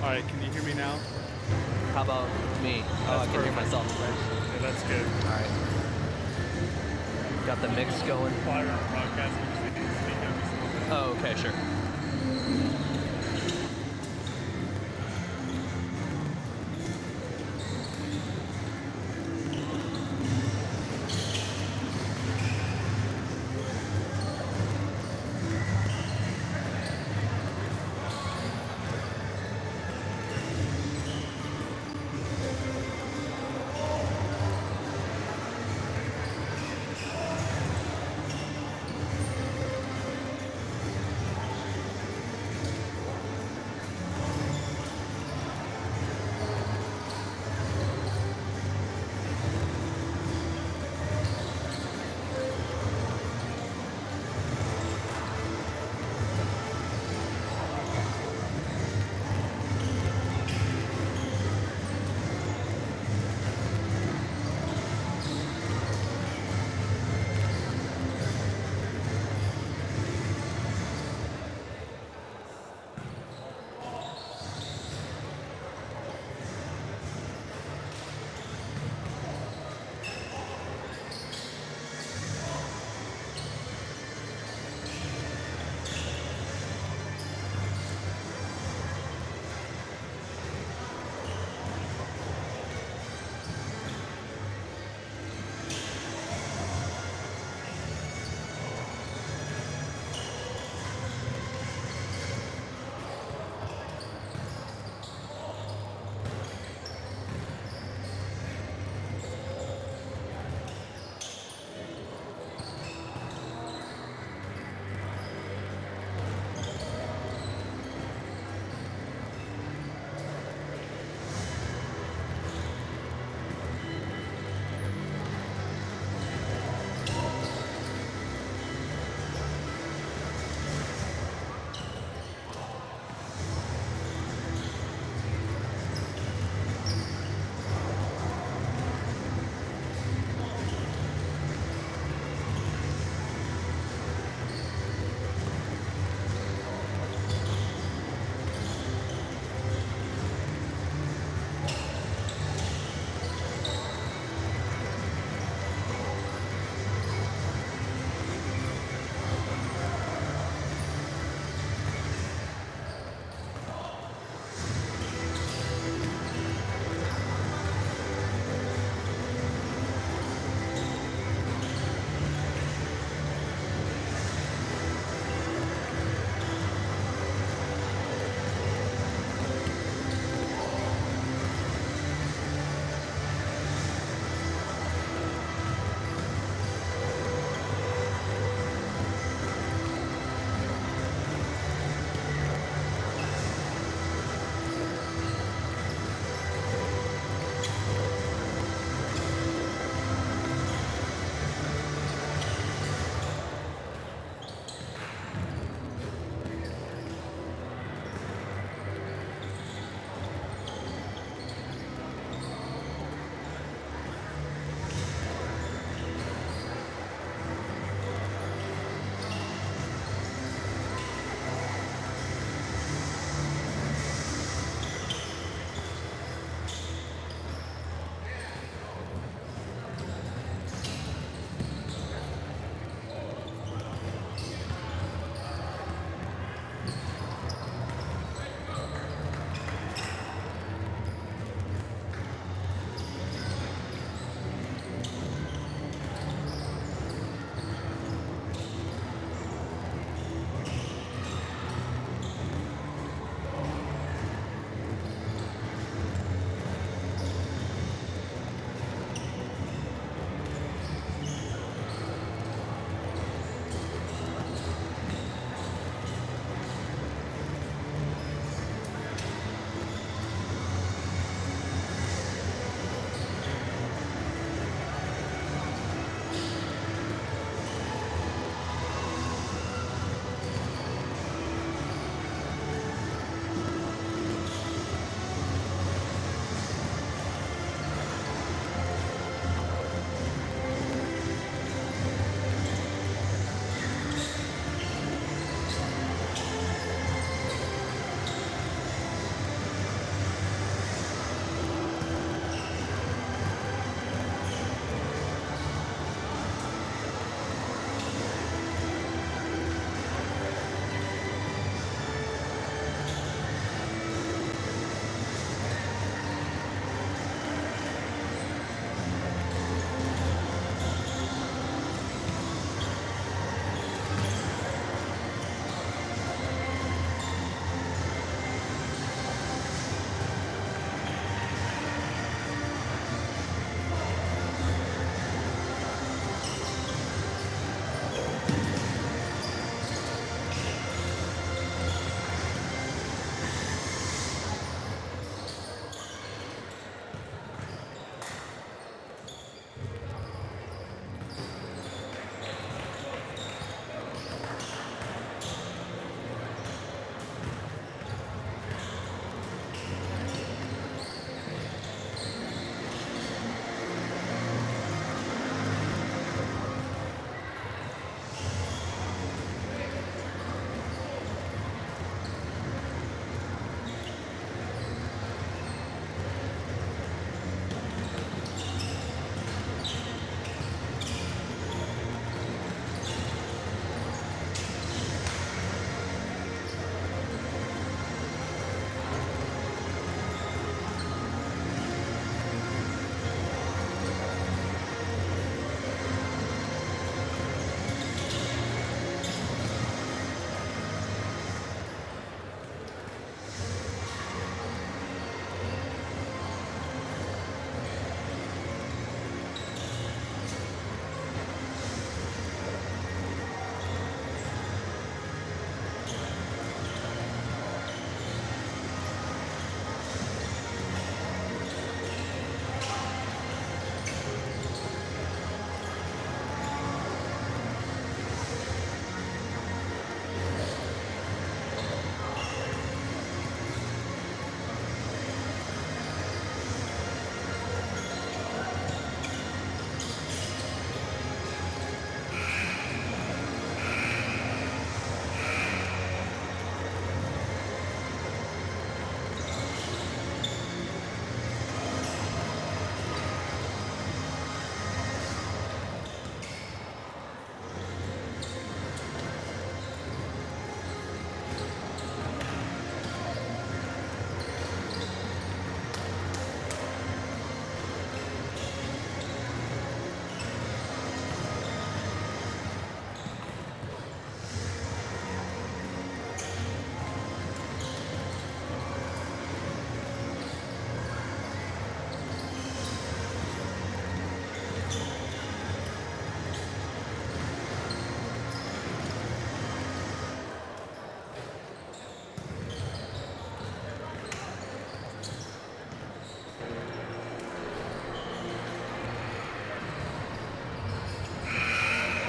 All right, can you hear me now? How about me? Oh, I can hear myself. Yeah, that's good. All right. Got the mix going. Fire broadcasting. Oh, okay, sure.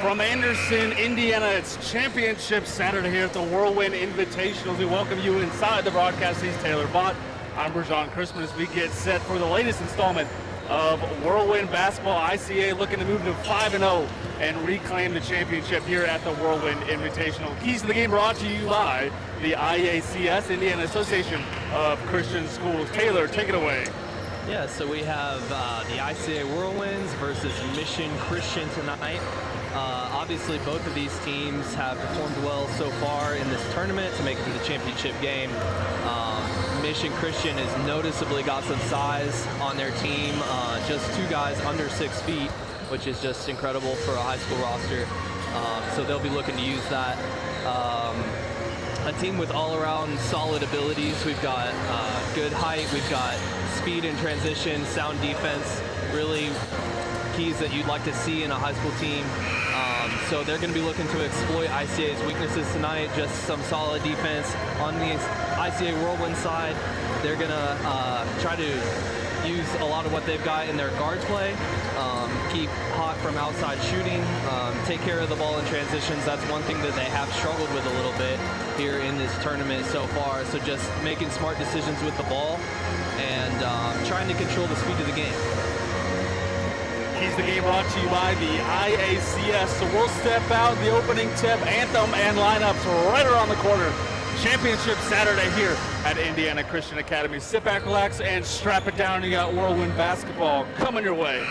From Anderson, Indiana, it's Championship Saturday here at the Whirlwind Invitational. We welcome you inside the broadcast. He's Taylor Bott. I'm Bergeron Christman as we get set for the latest installment of Whirlwind Basketball. ICA looking to move to 5-0 and reclaim the championship here at the Whirlwind Invitational. Keys to the game brought to you by the IACS, Indiana Association of Christian Schools. Taylor, take it away. Yeah, so we have the ICA Whirlwinds versus Mission Christian tonight. Obviously, both of these teams have performed well so far in this tournament to make it to the championship game. Mission Christian has noticeably got some size on their team, just two guys under 6 feet, which is just incredible for a high school roster. So they'll be looking to use that. A team with all-around solid abilities. We've got good height, we've got speed in transition, sound defense, really keys that you'd like to see in a high school team. So they're going to be looking to exploit ICA's weaknesses tonight, just some solid defense. On the ICA Whirlwind side, they're going to try to use a lot of what they've got in their guard play, keep hot from outside shooting, take care of the ball in transitions. That's one thing that they have struggled with a little bit here in this tournament so far. So just making smart decisions with the ball and trying to control the speed of the game. Keys to the game brought to you by the IACS. So we'll step out the opening tip, anthem, and lineups right around the corner. Championship Saturday here at Indiana Christian Academy. Sit back, relax, and strap it down. You got Whirlwind basketball coming your way.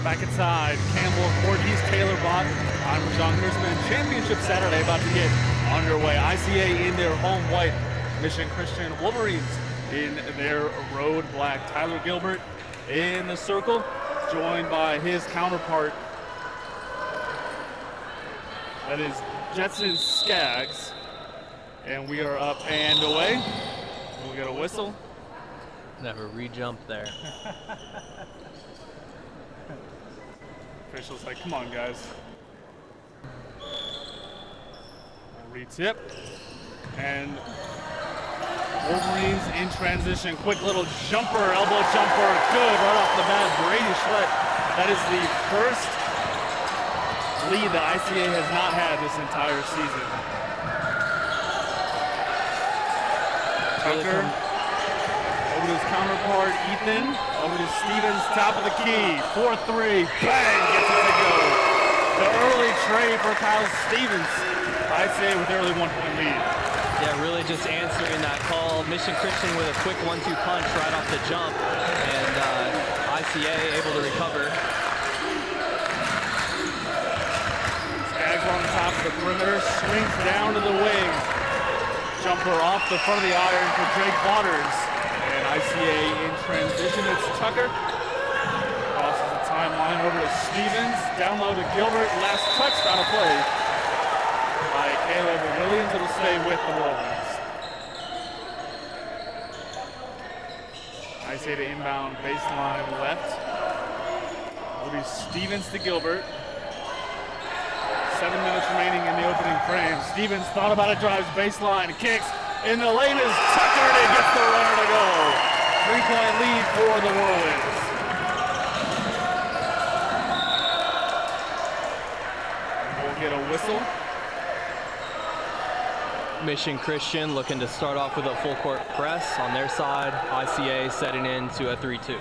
Back inside, Campbell, Cortez, Taylor Bott. I'm John Chrisman. Championship Saturday about to get underway. ICA in their home white, Mission Christian Wolverines in their road black. Tyler Gilbert in the circle, joined by his counterpart. That is Jetson Skaggs. And we are up and away. We'll get a whistle. Never re-jump there. Officials like, come on, guys. Re-tip. And Wolverines in transition. Quick little jumper, elbow jumper. Good, right off the bat. Brady Schlett. That is the first lead that ICA has not had this entire season. Tucker over to his counterpart, Ethan. Over to Stevens, top of the key. 4-3, bang, gets it to go. The early trade for Kyle Stevens. ICA with early 1-point lead. Yeah, really just answering that call. Mission Christian with a quick 1-2 punch right off the jump, and ICA able to recover. Skaggs on top of the perimeter, swings down to the wing. Jumper off the front of the iron for Drake Waters. And ICA in transition, it's Tucker. Crosses the timeline over to Stevens. Down low to Gilbert. Last touchdown of play by Caleb Williams. It'll stay with the Whirlwinds. ICA to inbound baseline left. It'll be Stevens to Gilbert. 7 minutes remaining in the opening frame. Stevens thought about it, drives baseline, kicks. In the lane is Tucker, and he gets the runner to go. 3-point lead for the Whirlwinds. We'll get a whistle. Mission Christian looking to start off with a full court press on their side. ICA setting into a 3-2.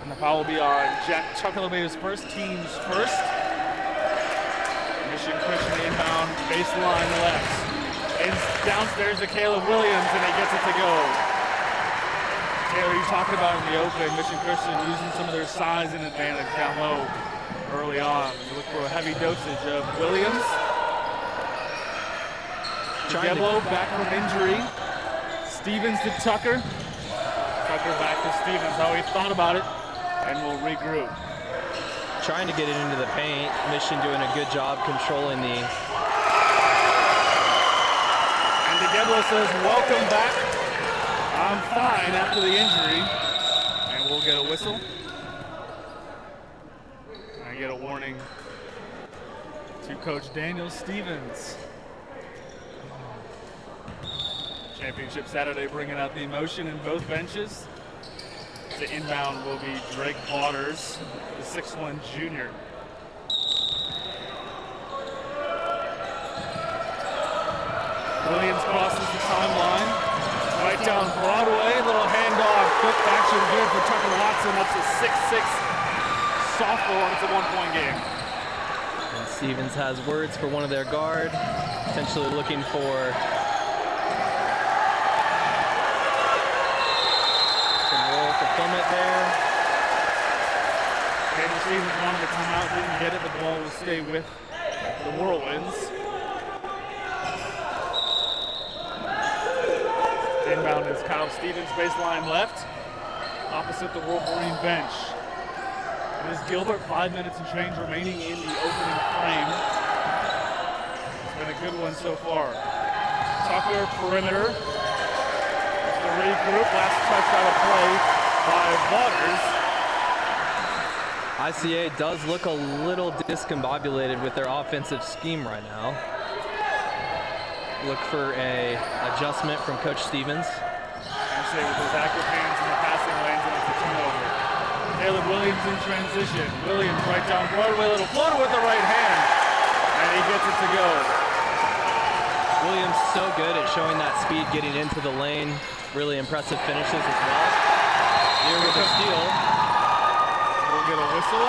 And the foul will be on Jack Chucklebaker's first, team's first. Mission Christian inbound, baseline left. And downstairs to Caleb Williams, and he gets it to go. Taylor, you talking about in the open, Mission Christian using some of their size and advantage down low early on. You look for a heavy dosage of Williams. Diablo back from injury. Stevens to Tucker. Tucker back to Stevens, how he thought about it, and we'll regroup. Trying to get it into the paint. Mission doing a good job controlling the... And DeGeblo says, welcome back. I'm fine after the injury. And we'll get a whistle. And I get a warning to Coach Daniel Stevens. Championship Saturday bringing out the emotion in both benches. The inbound will be Drake Waters, the 6'1" junior. Williams crosses the timeline. Right down Broadway, little handoff, quick action good for Tucker Watson. That's a 6'6" sophomore, and it's a 1-point game. And Stevens has words for one of their guard, potentially looking for fulfillment there. Daniel Stevens wanted to come out, didn't get it. The ball will stay with the Whirlwinds. Inbound is Kyle Stevens, baseline left, opposite the Wolverine bench. It is Gilbert, 5 minutes and change remaining in the opening frame. It's been a good one so far. Tucker, perimeter. The regroup, last touch out of play by Waters. ICA does look a little discombobulated with their offensive scheme right now. Look for a adjustment from Coach Stevens. ICA with those active hands in the passing lanes, and it's a turnover. Caleb Williams in transition. Williams right down Broadway, little floater with the right hand, and he gets it to go. Williams so good at showing that speed, getting into the lane. Really impressive finishes as well. Here with a steal. We'll get a whistle.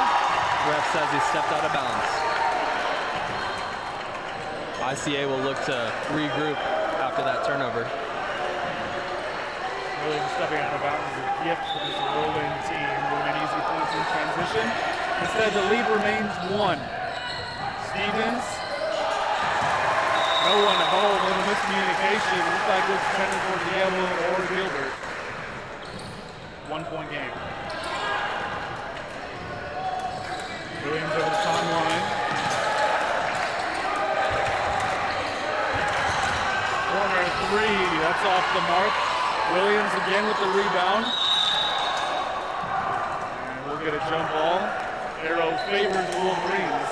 Ref says he stepped out of bounds. ICA will look to regroup after that turnover. Williams stepping out of bounds is a gift for this Whirlwind team. Moving easy points in transition. Instead, the lead remains 1. Stevens. No one involved in a miscommunication. Looks like it's trending towards the elbow or Gilbert. 1 point game. Williams over the timeline. Corner 3, that's off the mark. Williams again with the rebound. And we'll get a jump ball. Arrow favors the Wolverines.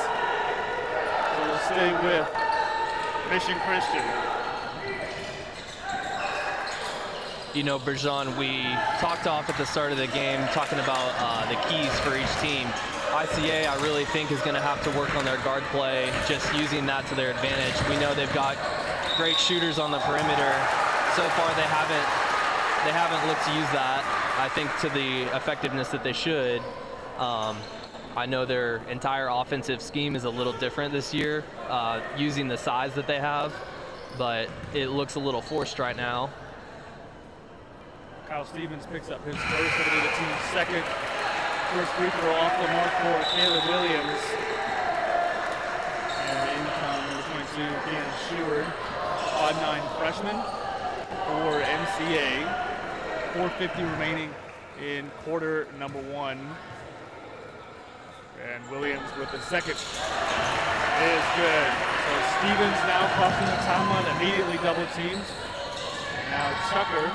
So we'll stay with Mission Christian. You know, Bergeron, we talked off at the start of the game talking about the keys for each team. ICA, I really think, is going to have to work on their guard play, just using that to their advantage. We know they've got great shooters on the perimeter. So far, they haven't looked to use that, I think, to the effectiveness that they should. I know their entire offensive scheme is a little different this year, using the size that they have, but it looks a little forced right now. Kyle Stevens picks up his first, it'll be the team's second. First free throw off the mark for Caleb Williams. And in comes number 22, Keanu Sheward, 5'9" freshman for MCA. 4:50 remaining in quarter number 1. And Williams with the second is good. So Stevens now crossing the timeline, immediately double teamed. Now Tucker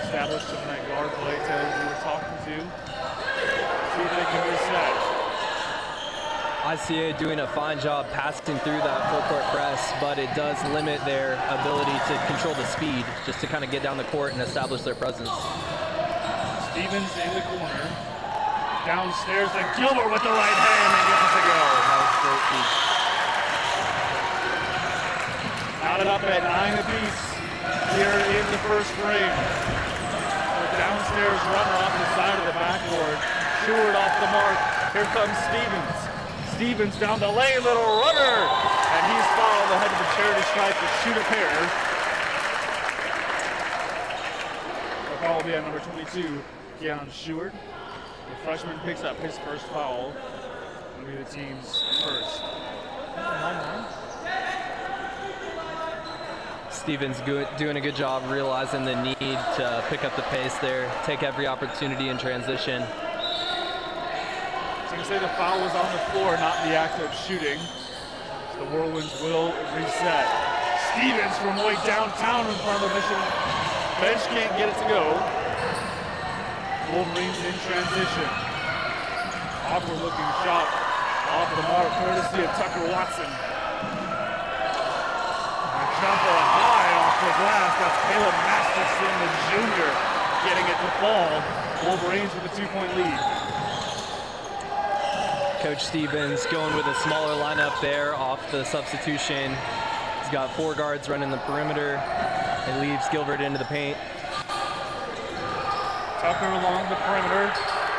established in that guard play Taylor we were talking to. See if they can reset. ICA doing a fine job passing through that full court press, but it does limit their ability to control the speed, just to kind of get down the court and establish their presence. Stevens in the corner. Downstairs to Gilbert with the right hand and gets it to go. That was great feed. Knotted up at 9 apiece here in the first frame. The downstairs runner off the side of the backboard. Stewart off the mark. Here comes Stevens. Stevens down the lane, little runner. And he's fouled ahead of the charity stripe to shoot a pair. The foul will be on number 22, Keanu Stewart. The freshman picks up his first foul. It'll be the team's first. Stevens doing a good job realizing the need to pick up the pace there, take every opportunity in transition. So you say the foul was on the floor, not in the act of shooting. So the Whirlwinds will reset. Stevens from way downtown in front of the Mission bench can't get it to go. Wolverines in transition. Awkward looking shot off the mark, courtesy of Tucker Watson. A jumper high off the glass. That's Caleb Masterson, the junior, getting it to fall. Wolverines with a 2-point lead. Coach Stevens going with a smaller lineup there off the substitution. He's got 4 guards running the perimeter and leaves Gilbert into the paint. Tucker along the perimeter,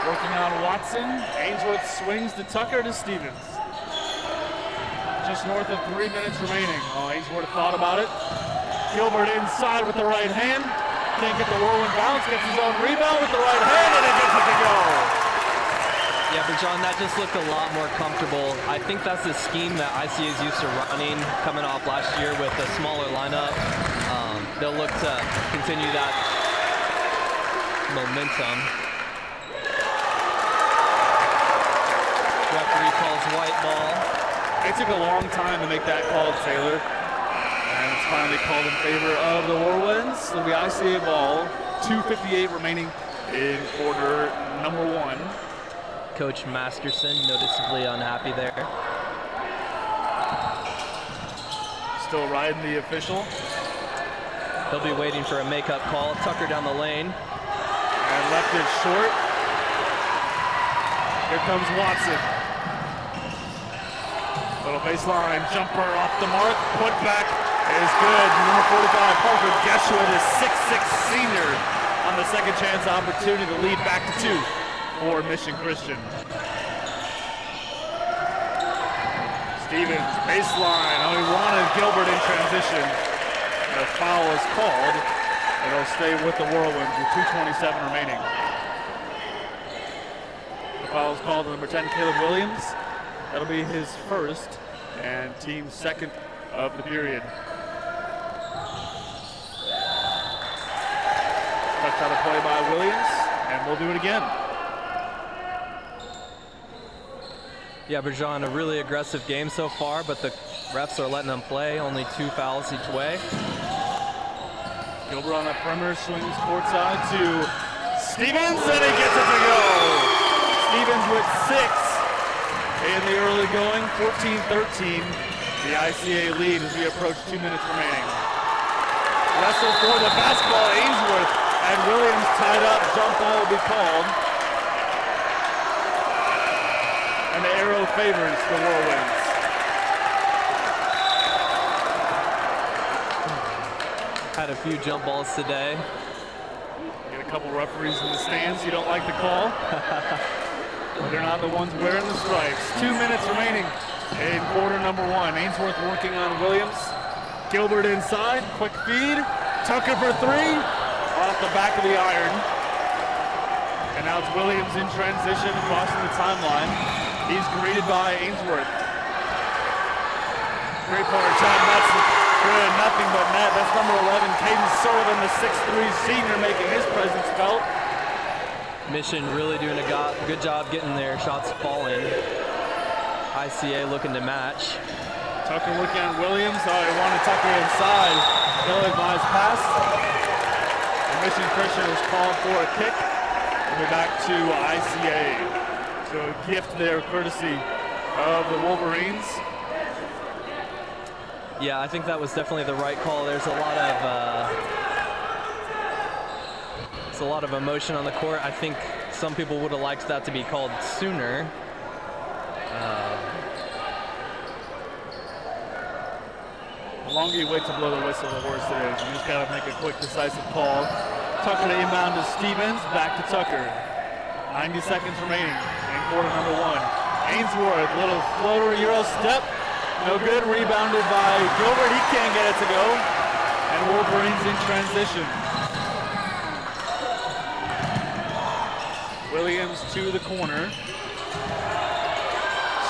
working on Watson. Ainsworth swings to Tucker to Stevens. Just north of 3 minutes remaining. Oh, Ainsworth thought about it. Gilbert inside with the right hand. Can't get the Whirlwind bounce, gets his own rebound with the right hand, and it gets it to go. Yeah, but John, that just looked a lot more comfortable. I think that's the scheme that ICA is used to running coming off last year with a smaller lineup. They'll look to continue that momentum. Referee calls white ball. It took a long time to make that call, Taylor. And it's finally called in favor of the Whirlwinds. It'll be ICA ball. 2:58 remaining in quarter number 1. Coach Masterson noticeably unhappy there. Still riding the official. He'll be waiting for a makeup call. Tucker down the lane. And left it short. Here comes Watson. Little baseline jumper off the mark. Put back is good. Number 45, Parker Geshua, the 6'6" senior on the second chance opportunity to lead back to 2 for Mission Christian. Stevens, baseline. Oh, he wanted Gilbert in transition. The foul is called. It'll stay with the Whirlwinds with 2:27 remaining. The foul is called on number 10, Caleb Williams. That'll be his first and team's second of the period. Touch out of play by Williams, and we'll do it again. Yeah, Bergeron, a really aggressive game so far, but the refs are letting them play. Only 2 fouls each way. Gilbert on that perimeter, swings courtside to Stevens, and he gets it to go. Stevens with 6 in the early going, 14-13. The ICA lead as we approach 2 minutes remaining. Wrestle for the basketball, Ainsworth, and Williams tied up. Jump ball will be called. And the arrow favors the Whirlwinds. Had a few jump balls today. Get a couple referees in the stands you don't like the call. They're not the ones wearing the stripes. 2 minutes remaining in quarter number 1. Ainsworth working on Williams. Gilbert inside, quick feed. Tucker for 3, off the back of the iron. And now it's Williams in transition, crossing the timeline. He's greeted by Ainsworth. Three-pointer shot, that's good, nothing but net. That's number 11, Caden Sullivan, the 6'3 senior, making his presence felt. Mission really doing a good job getting their shots falling. ICA looking to match. Tucker looking at Williams. Oh, he wanted Tucker inside. Ill-advised pass. And Mission Christian was called for a kick. We're back to ICA. So a gift there, courtesy of the Wolverines. Yeah, I think that was definitely the right call. There's a lot of emotion on the court. I think some people would have liked that to be called sooner. The longer you wait to blow the whistle, the worse it is. You just gotta make a quick, decisive call. Tucker to inbound to Stevens, back to Tucker. 90 seconds remaining in quarter number 1. Ainsworth, little floater, Euro step. No good, rebounded by Gilbert. He can't get it to go. And Wolverines in transition. Williams to the corner.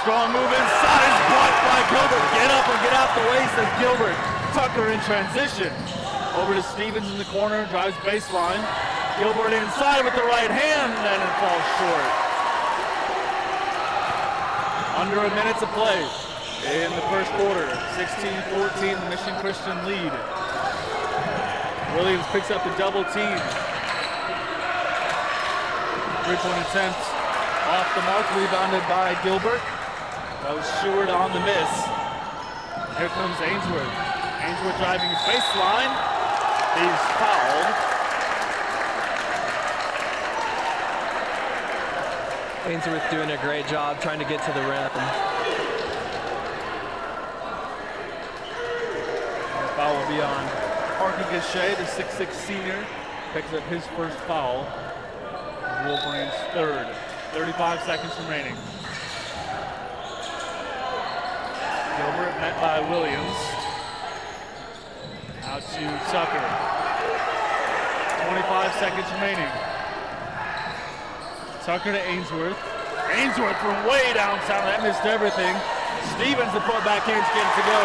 Strong move inside, is blocked by Gilbert. Get up and get out the way, says Gilbert. Tucker in transition. Over to Stevens in the corner, drives baseline. Gilbert inside with the right hand, and it falls short. Under a minute to play in the first quarter. 16-14, the Mission Christian lead. Williams picks up the double team. Three-point attempt off the mark, rebounded by Gilbert. That was Stewart on the miss. Here comes Ainsworth. Ainsworth driving his baseline. He's fouled. Ainsworth doing a great job trying to get to the rim. The foul will be on Parker Gachet, the 6'6 senior. Picks up his first foul. Wolverines third. 35 seconds remaining. Gilbert met by Williams. Out to Tucker. 25 seconds remaining. Tucker to Ainsworth. Ainsworth from way downtown. That missed everything. Stevens to put back in to get it to go.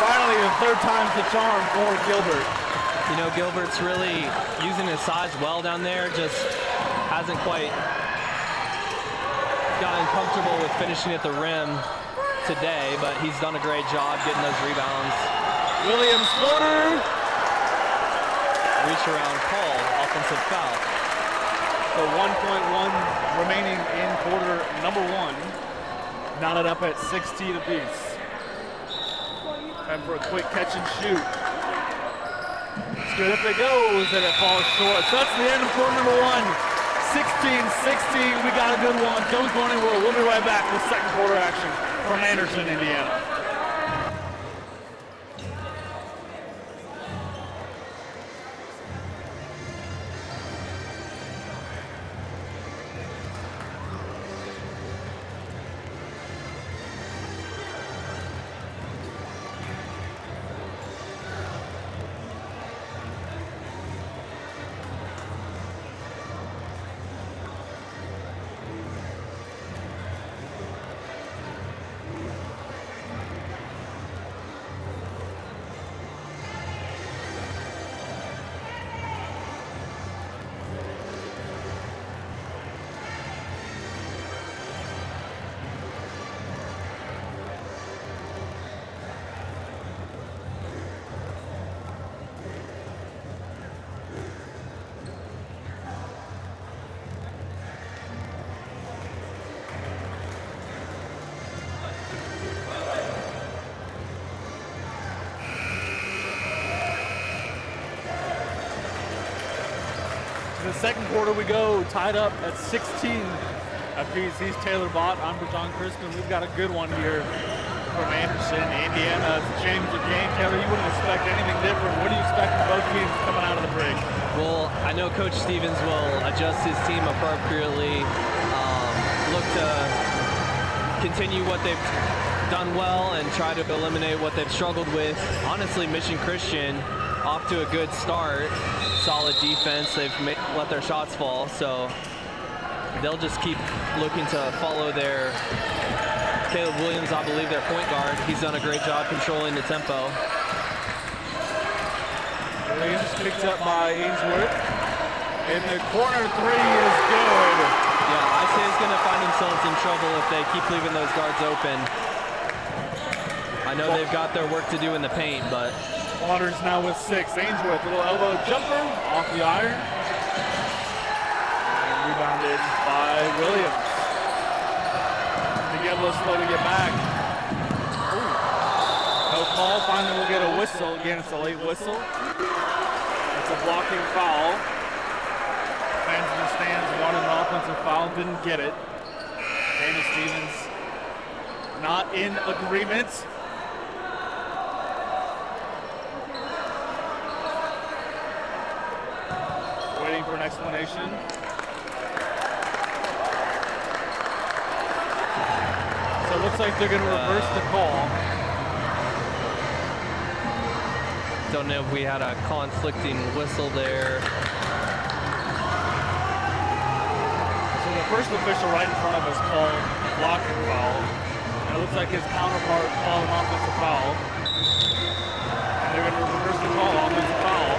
Finally, the third time's the charm for Gilbert. You know, Gilbert's really using his size well down there. Just hasn't quite gotten comfortable with finishing at the rim today, but he's done a great job getting those rebounds. Williams floater. Reach around call, offensive foul. So 1.1 remaining in quarter number 1. Knotted up at 16 apiece. Time for a quick catch and shoot. It's good if it goes, and it falls short. So that's the end of quarter number 1. 16-16, we got a good one. Don't go anywhere. We'll be right back with second quarter action from Anderson, Indiana. The second quarter we go, tied up at 16 apiece. He's Taylor Bott. I'm John Crispin. We've got a good one here from Anderson, Indiana. It's a championship game. Taylor, you wouldn't expect anything different. What do you expect from both teams coming out of the break? Well, I know Coach Stevens will adjust his team appropriately, look to continue what they've done well and try to eliminate what they've struggled with. Honestly, Mission Christian off to a good start. Solid defense. They've let their shots fall, so they'll just keep looking to follow their Caleb Williams, I believe, their point guard. He's done a great job controlling the tempo. Williams picked up by Ainsworth. In the corner, three is good. Yeah, ICA is going to find themselves in trouble if they keep leaving those guards open. I know they've got their work to do in the paint, but Waters now with 6. Ainsworth, little elbow jumper off the iron. And rebounded by Williams. Miguel slow to get back. Ooh. No call. Finally, we'll get a whistle. Again, it's a late whistle. It's a blocking foul. Fans in the stands wanted an offensive foul, didn't get it. Dana Stevens not in agreement. Waiting for an explanation. So it looks like they're going to reverse the call. don't know if we had a conflicting whistle there. So the first official right in front of us called blocking foul. And it looks like his counterpart called an offensive foul. And they're going to reverse the call, offensive foul.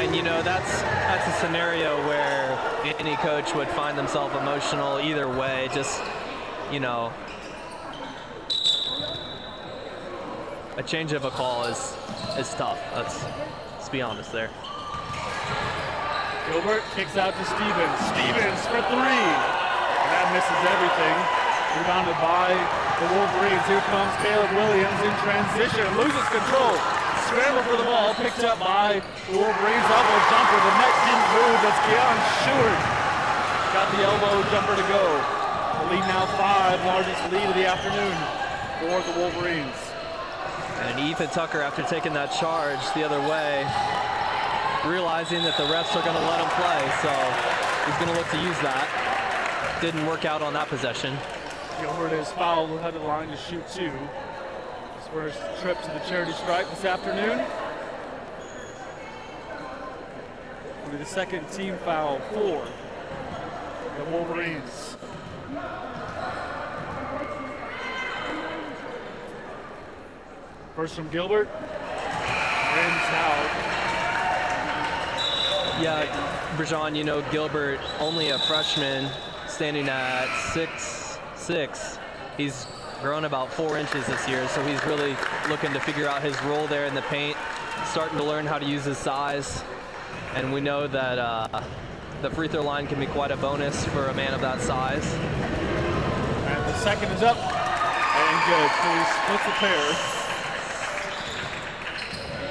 And you know, that's a scenario where any coach would find themselves emotional either way. Just, you know, a change of a call is tough. Let's be honest there. Gilbert kicks out to Stevens. Stevens for three. And that misses everything. Rebounded by the Wolverines. Here comes Caleb Williams in transition. Loses control. Scramble for the ball. Picked up by the Wolverines. Elbow jumper. The net didn't move. That's Keon Stewart. Got the elbow jumper to go. The lead now 5. Largest lead of the afternoon for the Wolverines. And Ethan Tucker, after taking that charge the other way, realizing that the refs are going to let him play, so he's going to look to use that. Didn't work out on that possession. Gilbert is fouled, headed the line to shoot 2. His first trip to the charity stripe this afternoon. It'll be the second team foul for the Wolverines. First from Gilbert. Rims out. Yeah, Brajan, you know, Gilbert, only a freshman, standing at 6'6". He's grown about 4 inches this year, so he's really looking to figure out his role there in the paint, starting to learn how to use his size. And we know that the free throw line can be quite a bonus for a man of that size. And the second is up, and good. So he splits the pair.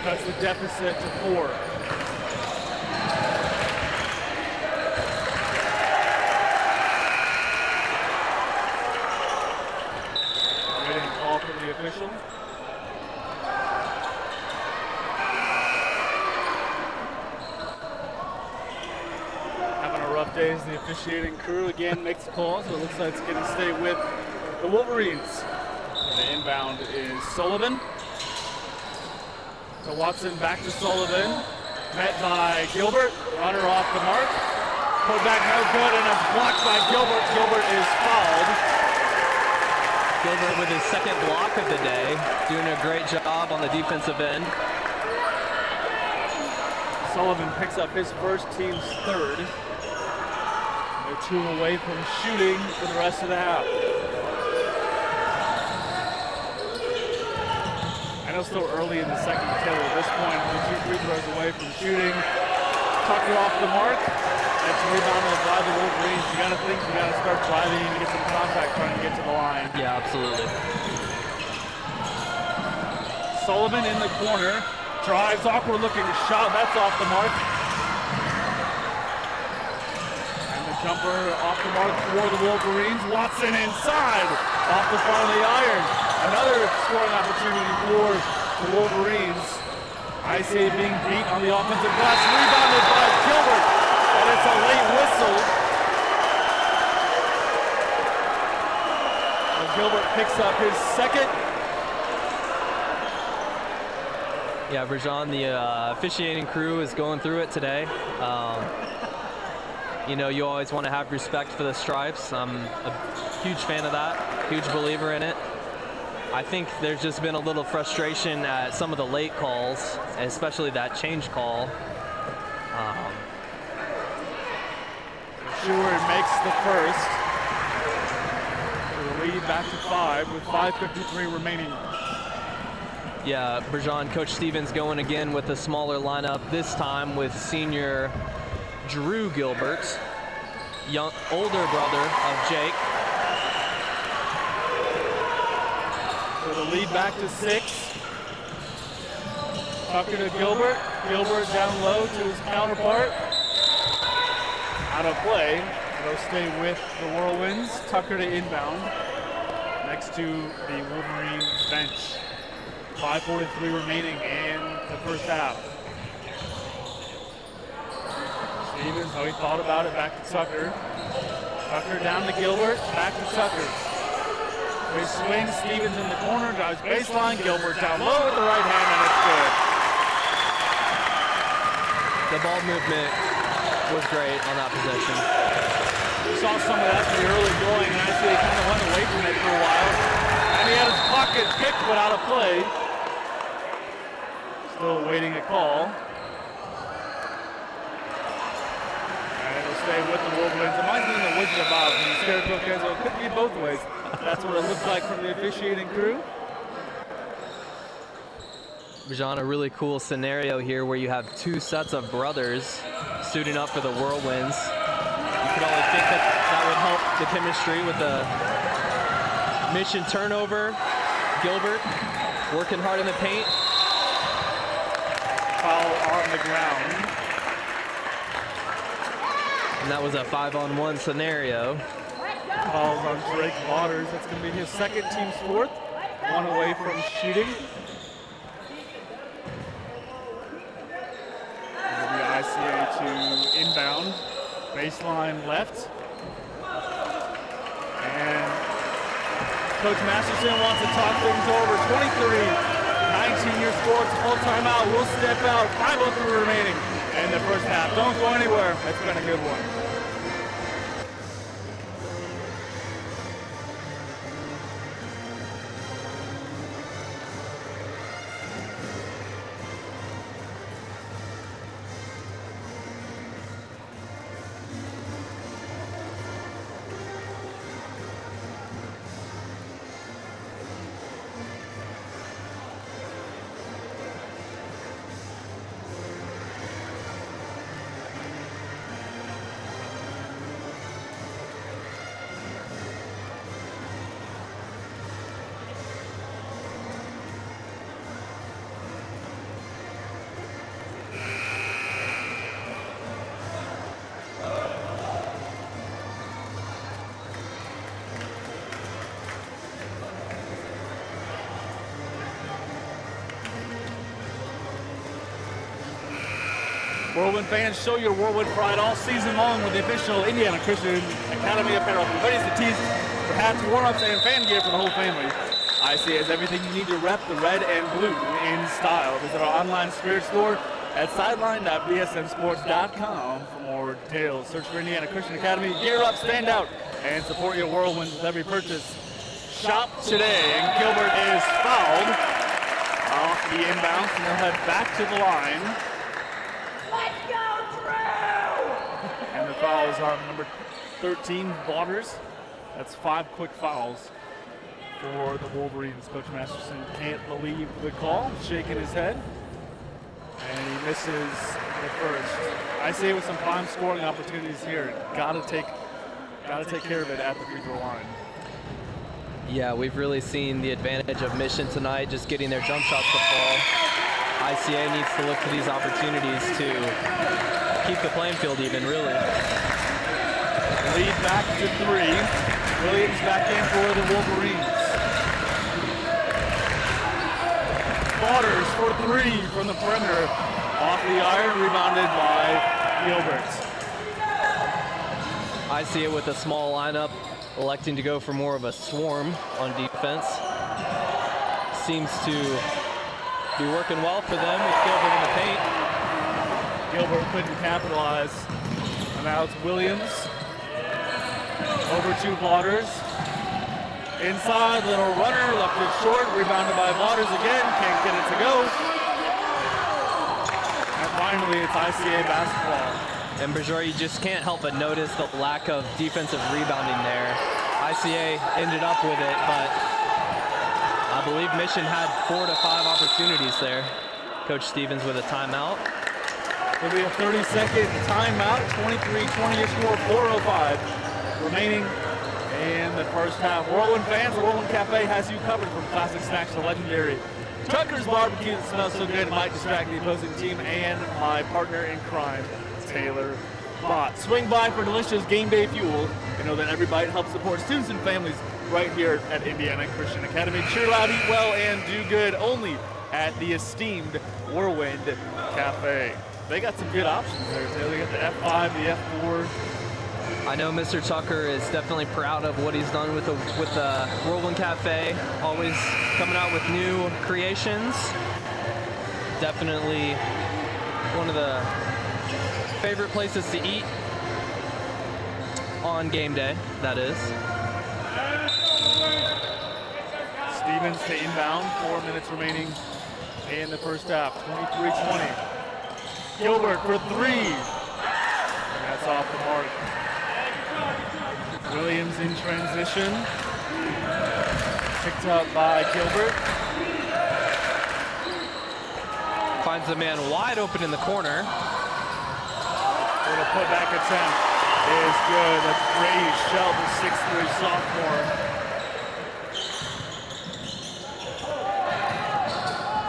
Cuts the deficit to 4. Waiting call from the official. Having a rough day as the officiating crew again makes the call, so it looks like it's going to stay with the Wolverines. And the inbound is Sullivan. So Watson back to Sullivan, met by Gilbert, runner off the mark, put back no good, and it's blocked by Gilbert. Gilbert is fouled. Gilbert with his second block of the day, doing a great job on the defensive end. Sullivan picks up his first, team's third. They're 2 away from shooting for the rest of the half. I know still early in the second, Taylor. At this point, we're 2 free throws away from shooting. Tucker off the mark. That's rebounded by the Wolverines. You got to think you got to start driving and get some contact trying to get to the line. Yeah, absolutely. Sullivan in the corner. Drives, awkward looking shot. That's off the mark. Jumper off the mark for the Wolverines. Watson inside, off the front of the iron. Another scoring opportunity for the Wolverines. ICA being beat on the offensive glass, rebounded by Gilbert, and it's a late whistle. And Gilbert picks up his second. Yeah, Brajan, the officiating crew is going through it today. You know, you always want to have respect for the stripes. I'm a huge fan of that, huge believer in it. I think there's just been a little frustration at some of the late calls, especially that change call. Stewart makes the first. The lead back to 5 with 5:53 remaining. Yeah, Brajan, Coach Stevens going again with a smaller lineup, this time with senior Drew Gilbert, older brother of Jake. So the lead back to 6. Tucker to Gilbert. Gilbert down low to his counterpart. Out of play. They'll stay with the Whirlwinds. Tucker to inbound. Next to the Wolverine bench. 5:43 remaining in the first half. Stevens, how he thought about it, back to Tucker. Tucker down to Gilbert, back to Tucker. He swings, Stevens in the corner, drives baseline, Gilbert down low with the right hand, and it's good. The ball movement was great on that possession. We saw some of that in the early going, and actually kind of went away from it for a while. And he had his pocket picked, but out of play. Still awaiting a call. And it'll stay with the Wolverines. It reminds me of the Wizard of Oz when the Scarecrow goes, well, it could be both ways. That's what it looks like from the officiating crew. Brajan, a really cool scenario here where you have two sets of brothers suiting up for the Whirlwinds. You could only think that that would help the chemistry with the mission turnover. Gilbert working hard in the paint. Foul on the ground. And that was a 5-on-1 scenario. Fouls on Drake Waters. That's going to be his second, team's fourth. One away from shooting. It'll be ICA to inbound. Baseline left. And Coach Masterson wants to talk things over. 23-19 your score. It's a full timeout. We'll step out. 5:03 remaining in the first half. Don't go anywhere. It's been a good one. Whirlwind fans, show your Whirlwind pride all season long with the official Indiana Christian Academy apparel. From hoodies to tees, for hats, warm-ups, and fan gear for the whole family. ICA has everything you need to rep the red and blue in style. Visit our online spirit store at sideline.bsmsports.com for more details. Search for Indiana Christian Academy. Gear up, stand out, and support your Whirlwinds with every purchase. Shop today, and Gilbert is fouled off the inbound, and they'll head back to the line. And the foul is on number 13, Waters. That's 5 quick fouls for the Wolverines. Coach Masterson can't believe the call, shaking his head. And he misses the first. I say with some prime scoring opportunities here, gotta take care of it at the free throw line. Yeah, we've really seen the advantage of Mission tonight, just getting their jump shots to fall. ICA needs to look for these opportunities to keep the playing field even, really. Lead back to 3. Williams back in for the Wolverines. Waters for 3 from the perimeter. Off the iron, rebounded by Gilbert. ICA with a small lineup, electing to go for more of a swarm on defense. Seems to be working well for them with Gilbert in the paint. Gilbert couldn't capitalize. And now it's Williams. Over to Waters. Inside, little runner, left it short, rebounded by Waters again, can't get it to go. And finally, it's ICA basketball. And Bergeron, you just can't help but notice the lack of defensive rebounding there. ICA ended up with it, but I believe Mission had 4 to 5 opportunities there. Coach Stevens with a timeout. It'll be a 30-second timeout, 23-20 your score, 4:05 remaining in the first half. Whirlwind fans, the Whirlwind Cafe has you covered from classic snacks to legendary Tucker's barbecue that smells so good it might distract the opposing team, and my partner in crime, Taylor Bott. Swing by for delicious game day fuel. You know that every bite helps support students and families right here at Indiana Christian Academy. Cheer loud, eat well, and do good only at the esteemed Whirlwind Cafe. They got some good options there, Taylor. They got the F5, the F4. I know Mr. Tucker is definitely proud of what he's done with the Whirlwind Cafe, always coming out with new creations. Definitely one of the favorite places to eat on game day, that is. Stevens to inbound, 4 minutes remaining in the first half, 23-20. Gilbert for 3. And that's off the mark. Williams in transition. Picked up by Gilbert. Finds the man wide open in the corner. For the putback attempt is good. That's Brady Schelt, the 6'3" sophomore.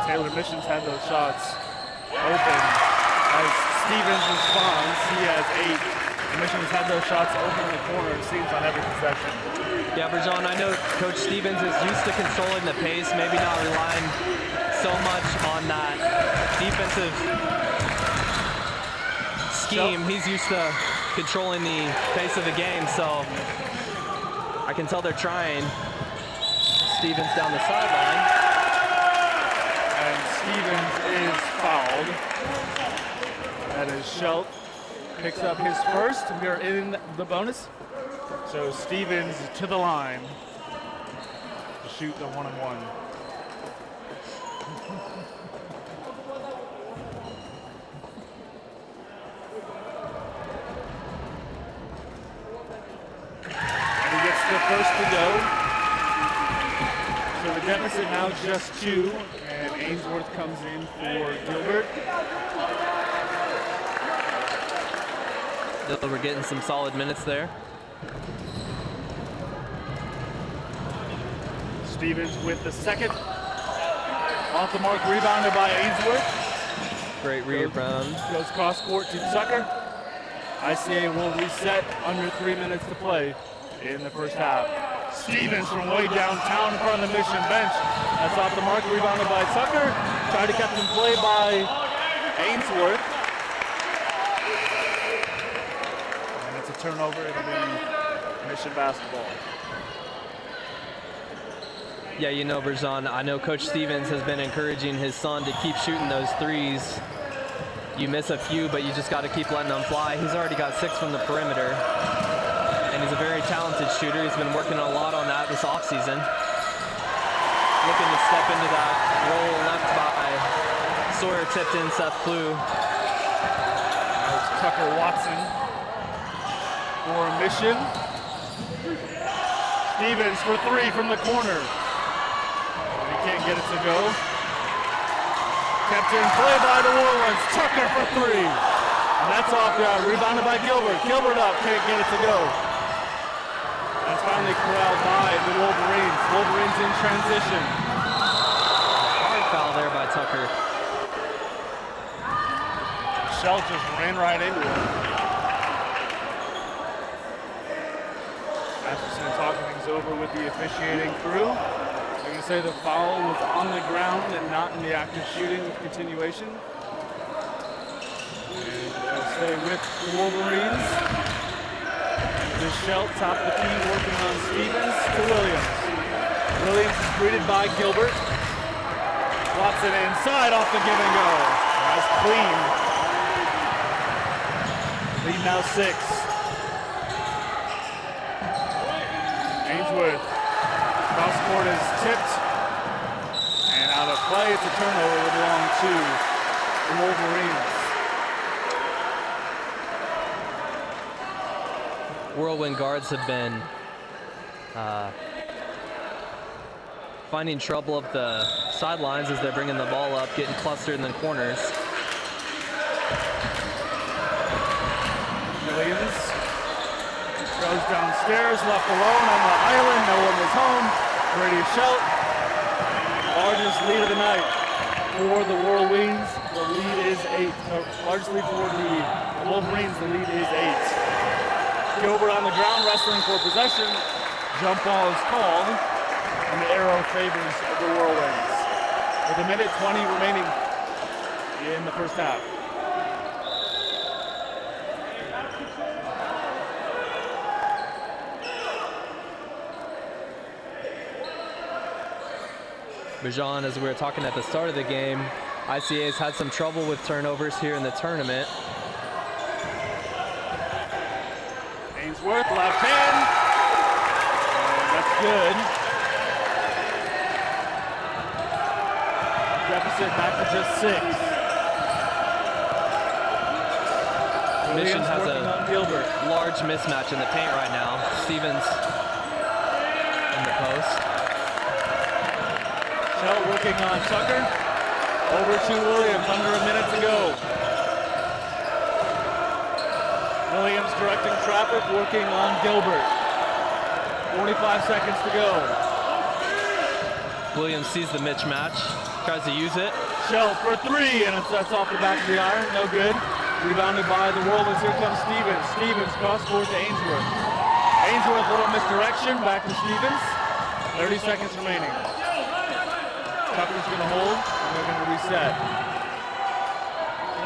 Taylor Mission's had those shots open. As Stevens responds, he has 8. Mission's had those shots open in the corner, it seems, on every possession. Yeah, Bergeron, I know Coach Stevens is used to controlling the pace, maybe not relying so much on that defensive scheme. He's used to controlling the pace of the game, so I can tell they're trying. Stevens down the sideline. And Stevens is fouled. That is Schelt. Picks up his first. We are in the bonus. So Stevens to the line to shoot the 1-on-1. And he gets the first to go. So the deficit now just 2, and Ainsworth comes in for Gilbert. We're getting some solid minutes there. Stevens with the second. Off the mark, rebounded by Ainsworth. Great rebound. Goes cross court to Tucker. ICA will reset under 3 minutes to play in the first half. Stevens from way downtown in front of the Mission bench. That's off the mark, rebounded by Tucker. Tried to catch him play by Ainsworth. Turnover, it'll be Mission basketball. Yeah, you know, Bergeron, I know Coach Stevens has been encouraging his son to keep shooting those threes. You miss a few, but you just got to keep letting them fly. He's already got 6 from the perimeter, and he's a very talented shooter. He's been working a lot on that this offseason. Looking to step into that role left by Sawyer Tipton, Seth Clue. There's Tucker Watson for Mission. Stevens for 3 from the corner. He can't get it to go. Kept in play by the Whirlwinds. Tucker for 3. And that's off the rebounded by Gilbert. Gilbert up, can't get it to go. That's finally corralled by the Wolverines. Wolverines in transition. Hard foul there by Tucker. Schelt just ran right into him. Masterson talking things over with the officiating crew. They're going to say the foul was on the ground and not in the act of shooting with continuation. And they'll stay with the Wolverines. Michelle, top of the key, working on Stevens to Williams. Williams is greeted by Gilbert. Watson inside off the give and go. That's clean. Lead now 6. Ainsworth. Cross court is tipped. And out of play, it's a turnover. It belong to the Wolverines. Whirlwind guards have been finding trouble up the sidelines as they're bringing the ball up, getting clustered in the corners. Williams goes downstairs, left alone on the island. No one was home. Brady Schelt, largest lead of the night for the Whirlwinds. The lead is 8. Largest lead for the Wolverines. The lead is 8. Gilbert on the ground, wrestling for possession. Jump ball is called, and the arrow favors the Whirlwinds. With a minute 20 remaining in the first half. Bijan, as we were talking at the start of the game, ICA's had some trouble with turnovers here in the tournament. Ainsworth, left hand. And that's good. Deficit back to just 6. Mission has working on Gilbert. a large mismatch in the paint right now. Stevens in the post. Shell working on Tucker. Over to Williams, under a minute to go. Williams directing traffic, working on Gilbert. 45 seconds to go. Williams sees the mismatch, tries to use it. Shell for 3, and that's off the back of the iron, no good. Rebounded by the Whirlwinds, here comes Stevens. Stevens cross court to Ainsworth. Ainsworth, little misdirection, back to Stevens. 30 seconds remaining. Tucker's gonna hold, and they're gonna reset.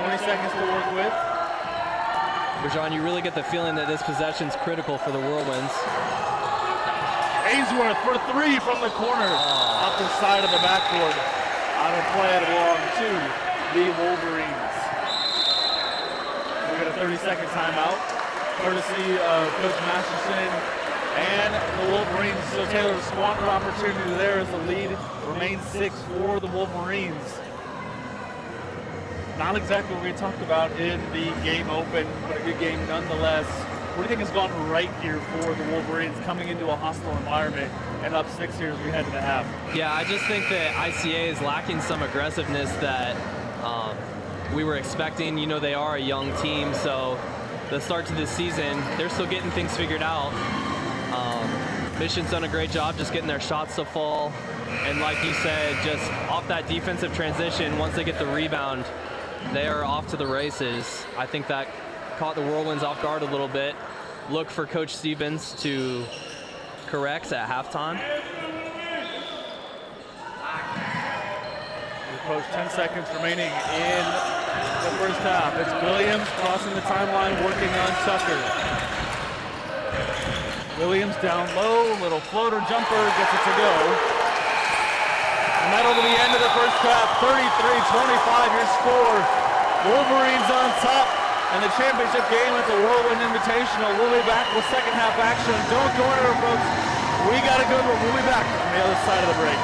20 seconds to work with. Bijan, you really get the feeling that this possession's critical for the Whirlwinds. Ainsworth for 3 from the corner. Off the side of the backboard. Out of play, it belongs to the Wolverines. We got a 30-second timeout, courtesy of Coach Masterson and the Wolverines. So Taylor, squander opportunity there as the lead remains 6 for the Wolverines. Not exactly what we talked about in the game open, but a good game nonetheless. What do you think has gone right here for the Wolverines coming into a hostile environment and up 6 here as we head to the half? Yeah, I just think that ICA is lacking some aggressiveness that we were expecting. You know, they are a young team, so the start to this season, they're still getting things figured out. Mission's done a great job just getting their shots to fall. And like you said, just off that defensive transition, once they get the rebound, they are off to the races. I think that caught the Whirlwinds off guard a little bit. Look for Coach Stevens to correct at halftime. We approach 10 seconds remaining in the first half. It's Williams crossing the timeline, working on Tucker. Williams down low, little floater jumper, gets it to go. And that'll be the end of the first half. 33-25 your score. Wolverines on top. And the championship game at the Whirlwind Invitational. We'll be back with second half action. Don't go anywhere, folks. We got a good one. We'll be back on the other side of the break.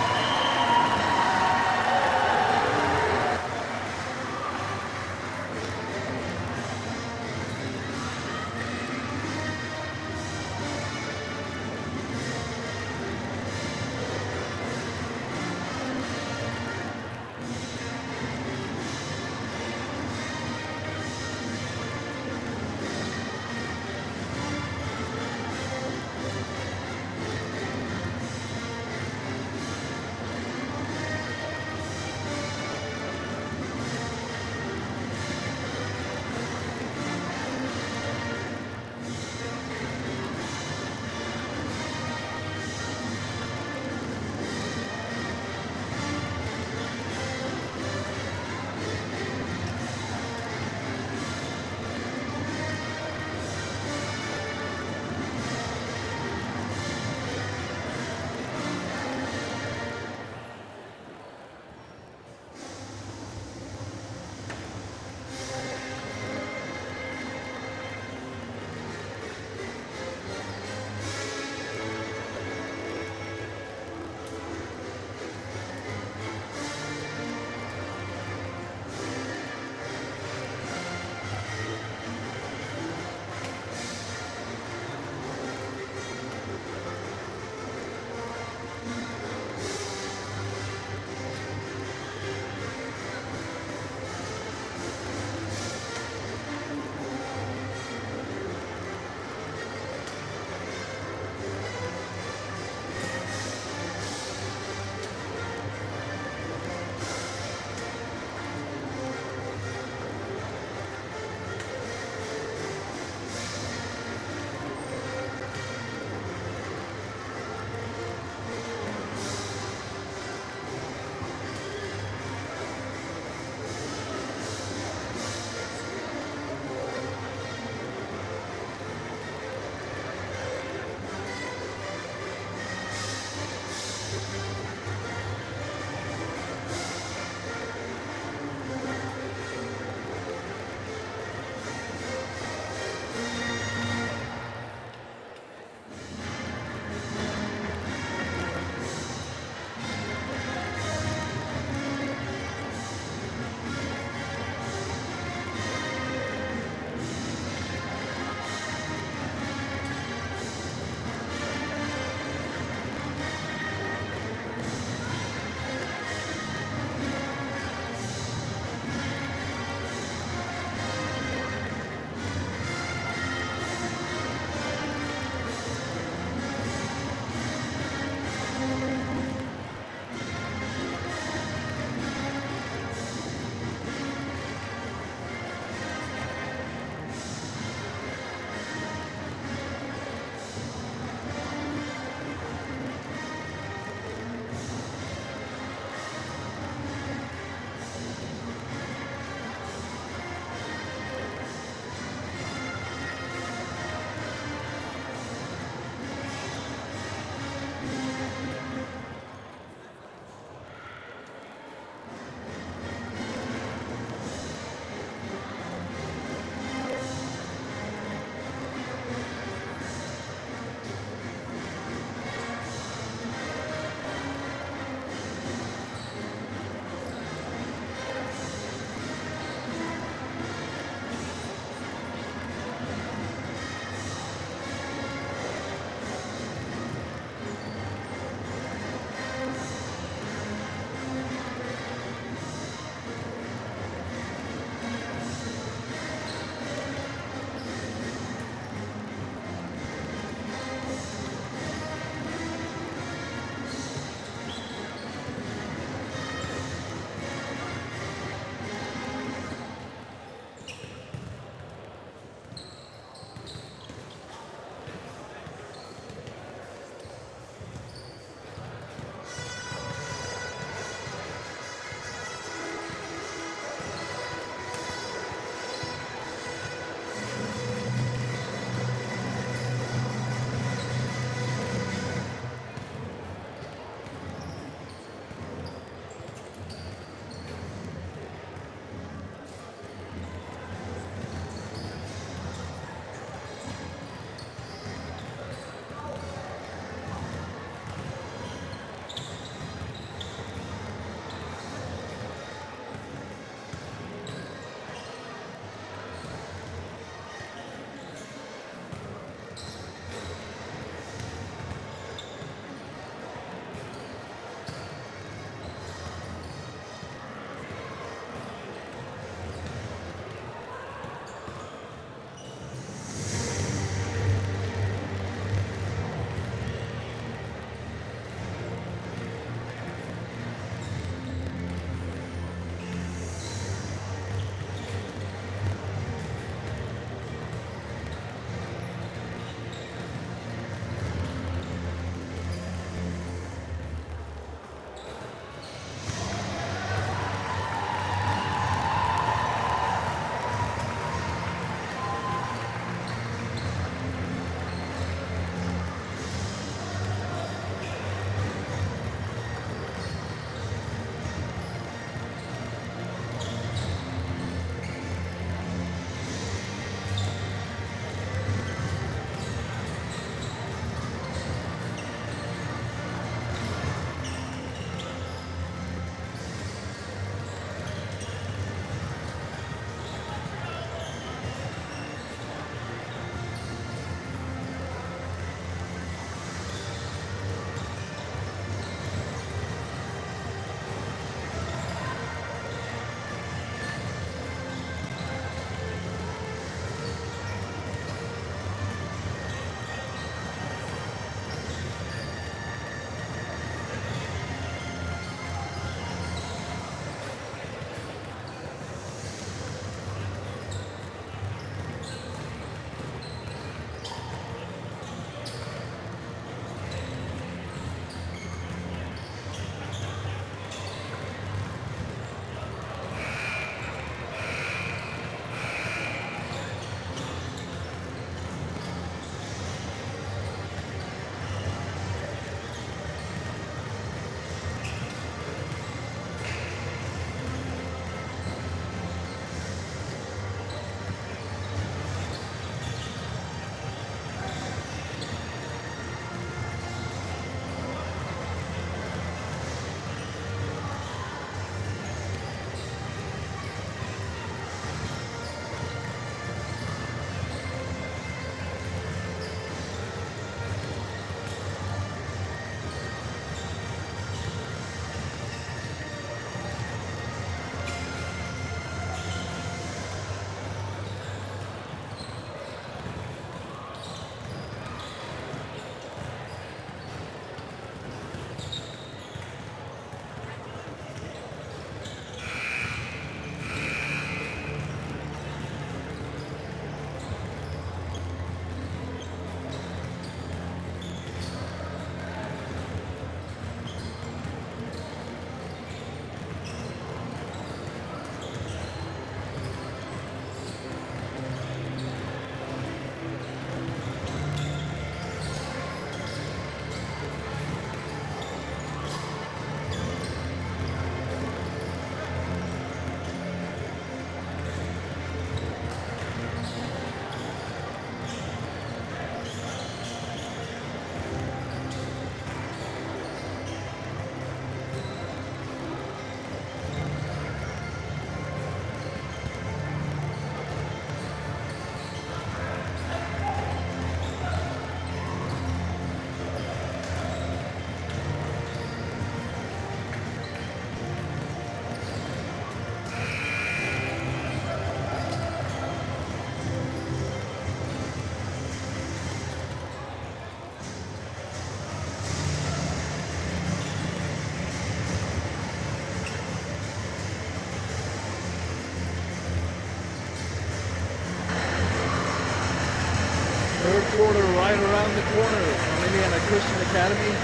Third quarter right around the corner from Indiana Christian Academy,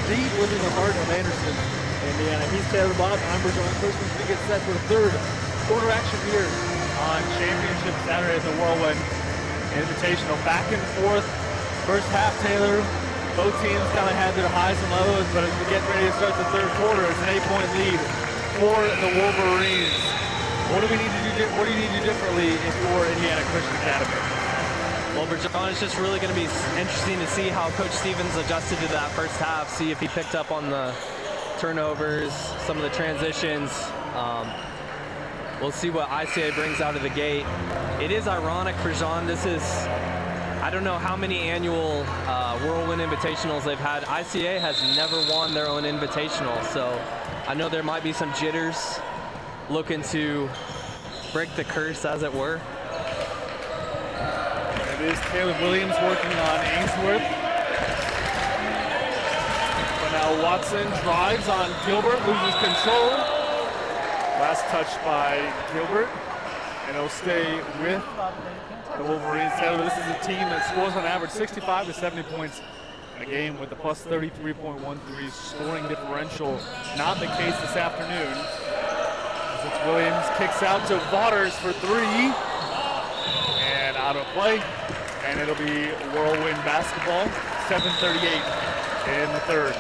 deep within the heart of Anderson, Indiana. He's Taylor Bott. I'm Bergeron Christmas. We get set for the third quarter action here on Championship Saturday at the Whirlwind Invitational. Back and forth. First half, Taylor, both teams kind of had their highs and lows, but as we get ready to start the third quarter, it's an 8-point lead for the Wolverines. What do you need to do differently if you're Indiana Christian Academy? Well, Bergeron, it's just really going to be interesting to see how Coach Stevens adjusted to that first half, see if he picked up on the turnovers, some of the transitions. We'll see what ICA brings out of the gate. It is ironic, Bergeron, this is, I don't know how many annual Whirlwind Invitationals they've had. ICA has never won their own Invitational, so I know there might be some jitters looking to break the curse, as it were. It is Taylor Williams working on Ainsworth. But now Watson drives on Gilbert, loses control. Last touch by Gilbert, and it'll stay with the Wolverines. Taylor, this is a team that scores on average 65 to 70 points in a game with a plus 33.13 scoring differential. Not the case this afternoon. As it's Williams kicks out to Waters for three, and out of play. And it'll be Whirlwind basketball, 7:38 in the third.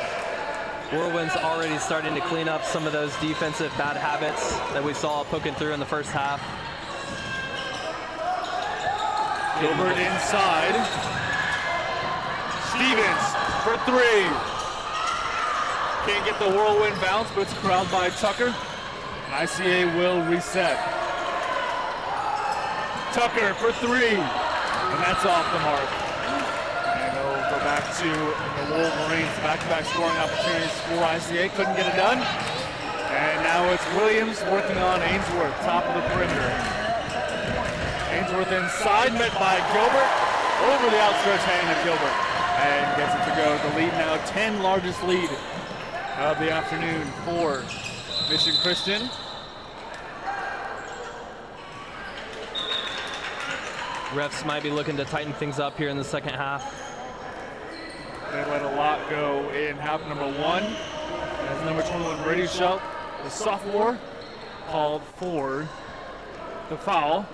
Whirlwind's already starting to clean up some of those defensive bad habits that we saw poking through in the first half. Gilbert inside. Stevens for three. Can't get the Whirlwind bounce, but it's corralled by Tucker. And ICA will reset. Tucker for three. And that's off the mark. And they'll go back to the Wolverines. Back-to-back scoring opportunities for ICA. Couldn't get it done. And now it's Williams working on Ainsworth, top of the perimeter. Ainsworth inside, met by Gilbert. Over the outstretched hand of Gilbert. And gets it to go. The lead now, 10 largest lead of the afternoon for Mission Christian. Refs might be looking to tighten things up here in the second half. They let a lot go in half number one. As number 21, Brady Schultz, the sophomore, called for the foul.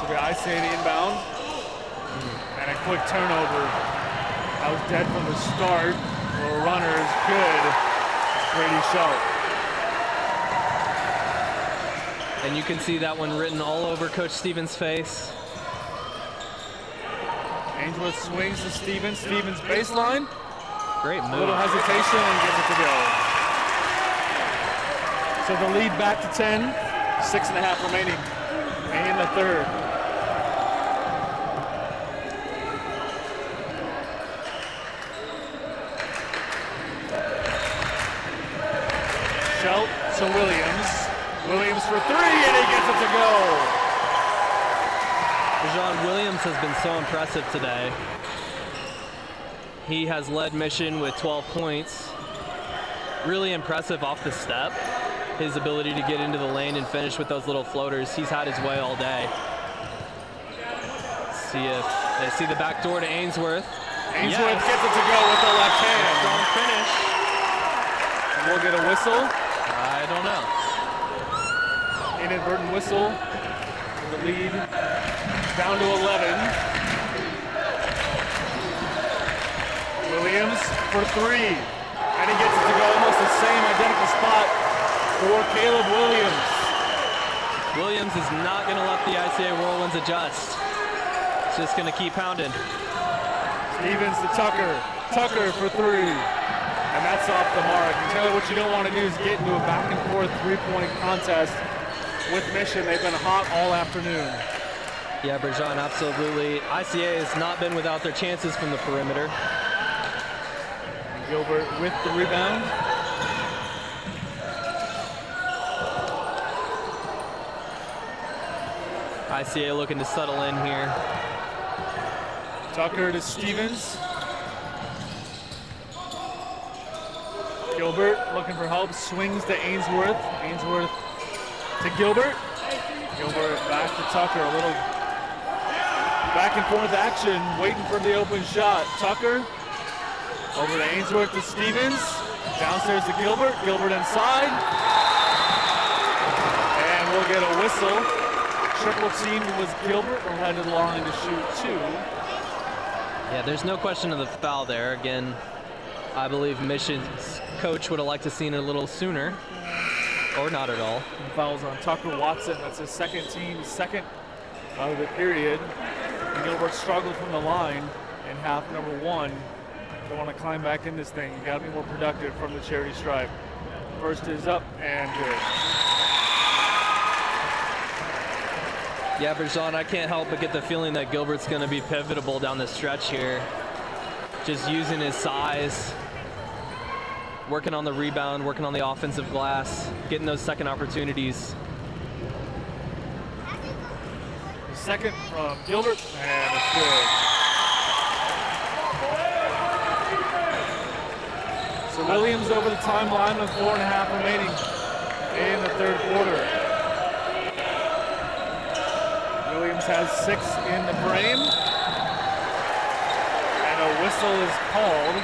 So the ICA the inbound. And a quick turnover. That was dead from the start. The runner is good. Brady Schultz. And you can see that one written all over Coach Stevens' face. Ainsworth swings to Stevens. Stevens baseline. Great A move. little hesitation and gets it to go. So the lead back to 10. 6.5 remaining in the third. Schultz to Williams. Williams for three, and he gets it to go. John Williams has been so impressive today. He has led Mission with 12 points. Really impressive off the step. His ability to get into the lane and finish with those little floaters. He's had his way all day. See if they see the back door to Ainsworth. Ainsworth gets it to go with the left hand. Strong finish. We'll get a whistle. I don't know. Inadvertent whistle. The lead down to 11. Williams for three. And he gets it to go almost the same identical spot for Caleb Williams. Williams is not going to let the ICA Whirlwinds adjust. It's just going to keep pounding. Stevens to Tucker. Tucker for three. And that's off the mark. And Taylor, what you don't want to do is get into a back and forth three-point contest with Mission. They've been hot all afternoon. Yeah, Bergeron, absolutely. ICA has not been without their chances from the perimeter. And Gilbert with the rebound. ICA looking to settle in here. Tucker to Stevens. Gilbert looking for help, swings to Ainsworth. Ainsworth to Gilbert. Gilbert back to Tucker, a little Back and forth action, waiting for the open shot. Tucker over to Ainsworth to Stevens. Downstairs to Gilbert. Gilbert inside. And we'll get a whistle. Triple team was Gilbert. We'll head to the line to shoot 2. Yeah, there's no question of the foul there. Again, I believe Mission's coach would have liked to seen it a little sooner, or not at all. Fouls on Tucker Watson. That's his second of the period. Gilbert struggled from the line in half number 1. Don't want to climb back in this thing. You got to be more productive from the charity stripe. First is up and good. Yeah, Bergeron, I can't help but get the feeling that Gilbert's going to be pivotal down the stretch here. Just using his size, working on the rebound, working on the offensive glass, getting those second opportunities. Second from Gilbert, and it's good. So Williams over the timeline with 4.5 remaining in the third quarter. Williams has 6 in the frame, and a whistle is called.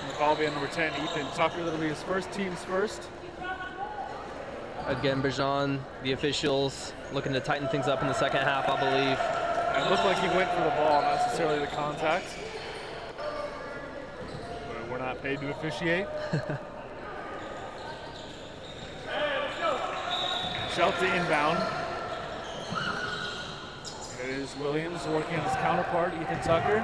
And the foul being number 10, Ethan Tucker. That'll be his team's first. Again, Bergeron, the officials looking to tighten things up in the second half, I believe. It looked like he went for the ball, not necessarily the contact. But we're not paid to officiate. Shelty inbound. It is Williams working on his counterpart, Ethan Tucker.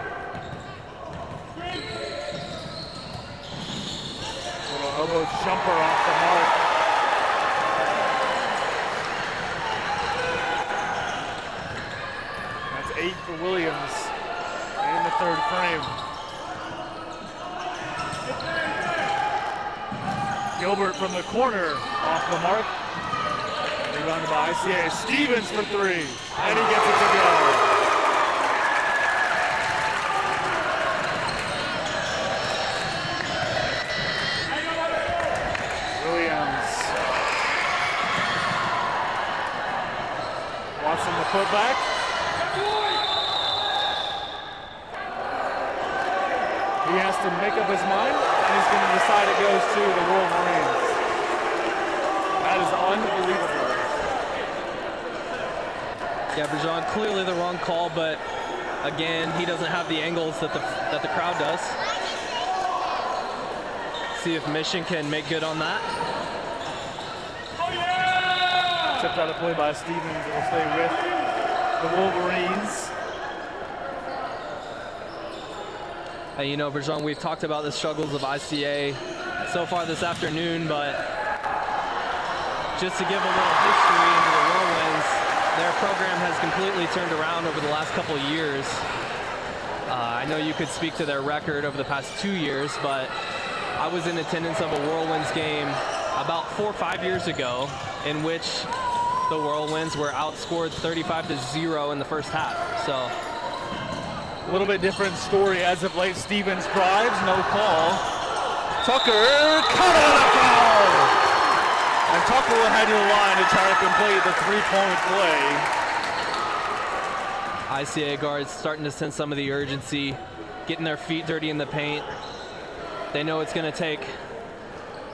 Little elbow jumper off the mark. That's 8 for Williams in the third frame. Gilbert from the corner off the mark. Rebounded by ICA. Stevens for 3, and he gets it to go. Williams. Watson the putback. He has to make up his mind, and he's going to decide it goes to the Wolverines. That is unbelievable. Yeah, Bergeron, clearly the wrong call, but again, he doesn't have the angles that the crowd does. See if Mission can make good on that. Tipped out of play by Stevens. It will stay with the Wolverines. You know, Bergeron, we've talked about the struggles of ICA so far this afternoon, but just to give a little history into the Whirlwinds, their program has completely turned around over the last couple of years. I know you could speak to their record over the past 2 years, but I was in attendance of a Whirlwinds game about 4 or 5 years ago in which the Whirlwinds were outscored 35-0 in the first half. So a little bit different story as of late. Stevens drives, no call. Tucker caught on a foul! And Tucker will head to the line to try to complete the three-point play. ICA guards starting to sense some of the urgency, getting their feet dirty in the paint. They know it's going to take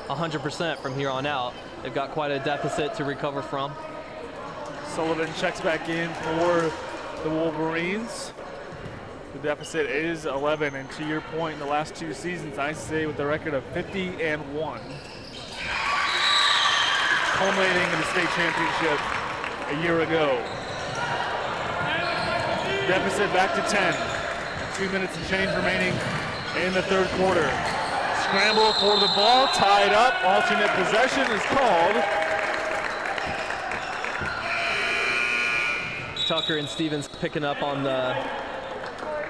100% from here on out. They've got quite a deficit to recover from. Sullivan checks back in for the Wolverines. The deficit is 11, and to your point, in the last 2 seasons, ICA with a record of 50-1. Culminating in the state championship a year ago. Deficit back to 10. 2 minutes and change remaining in the third quarter. Scramble for the ball, tied up. Alternate possession is called. Tucker and Stevens picking up on the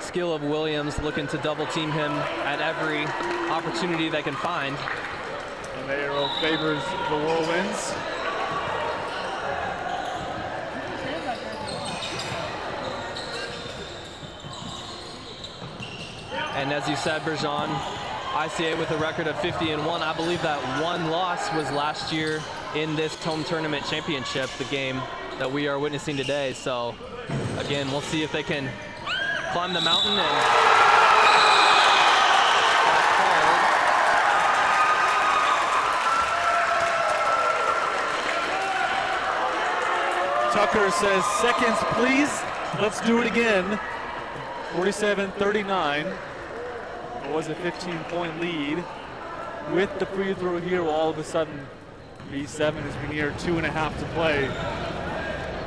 skill of Williams, looking to double team him at every opportunity they can find. And the arrow favors the Whirlwinds. And as you said, Bergeron, ICA with a record of 50-1. I believe that one loss was last year in this home tournament championship, the game that we are witnessing today. So again, we'll see if they can climb the mountain and Tucker says, seconds, please. Let's do it again. 47-39. It was a 15-point lead. With the free throw here, all of a sudden, B7 as we near 2.5 to play.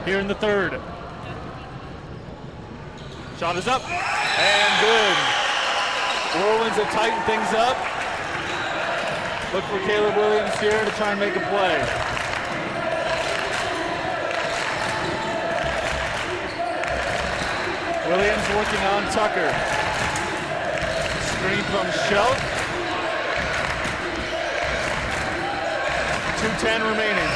Here in the third. Shot is up and good. Whirlwinds have tightened things up. Look for Caleb Williams here to try and make a play. Williams working on Tucker. Screen from Schelt. 2:10 remaining.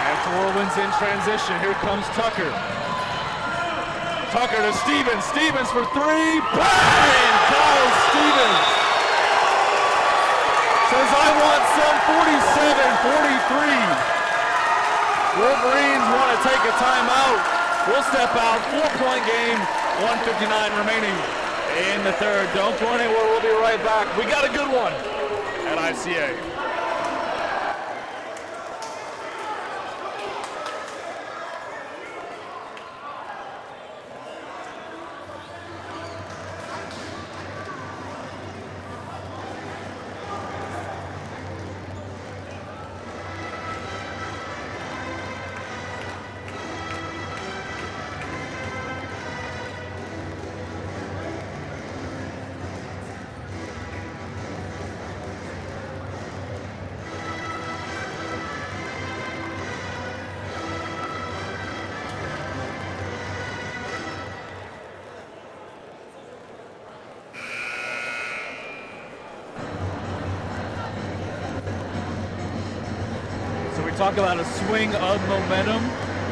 And Whirlwinds in transition. Here comes Tucker. Tucker to Stevens. Stevens for three. Bang! Kyle Stevens says, I want some. 47-43. Wolverines want to take a timeout. We'll step out. 4-point game. 1:59 remaining in the third. Don't go anywhere. We'll be right back. We got a good one at ICA. Talk about a swing of momentum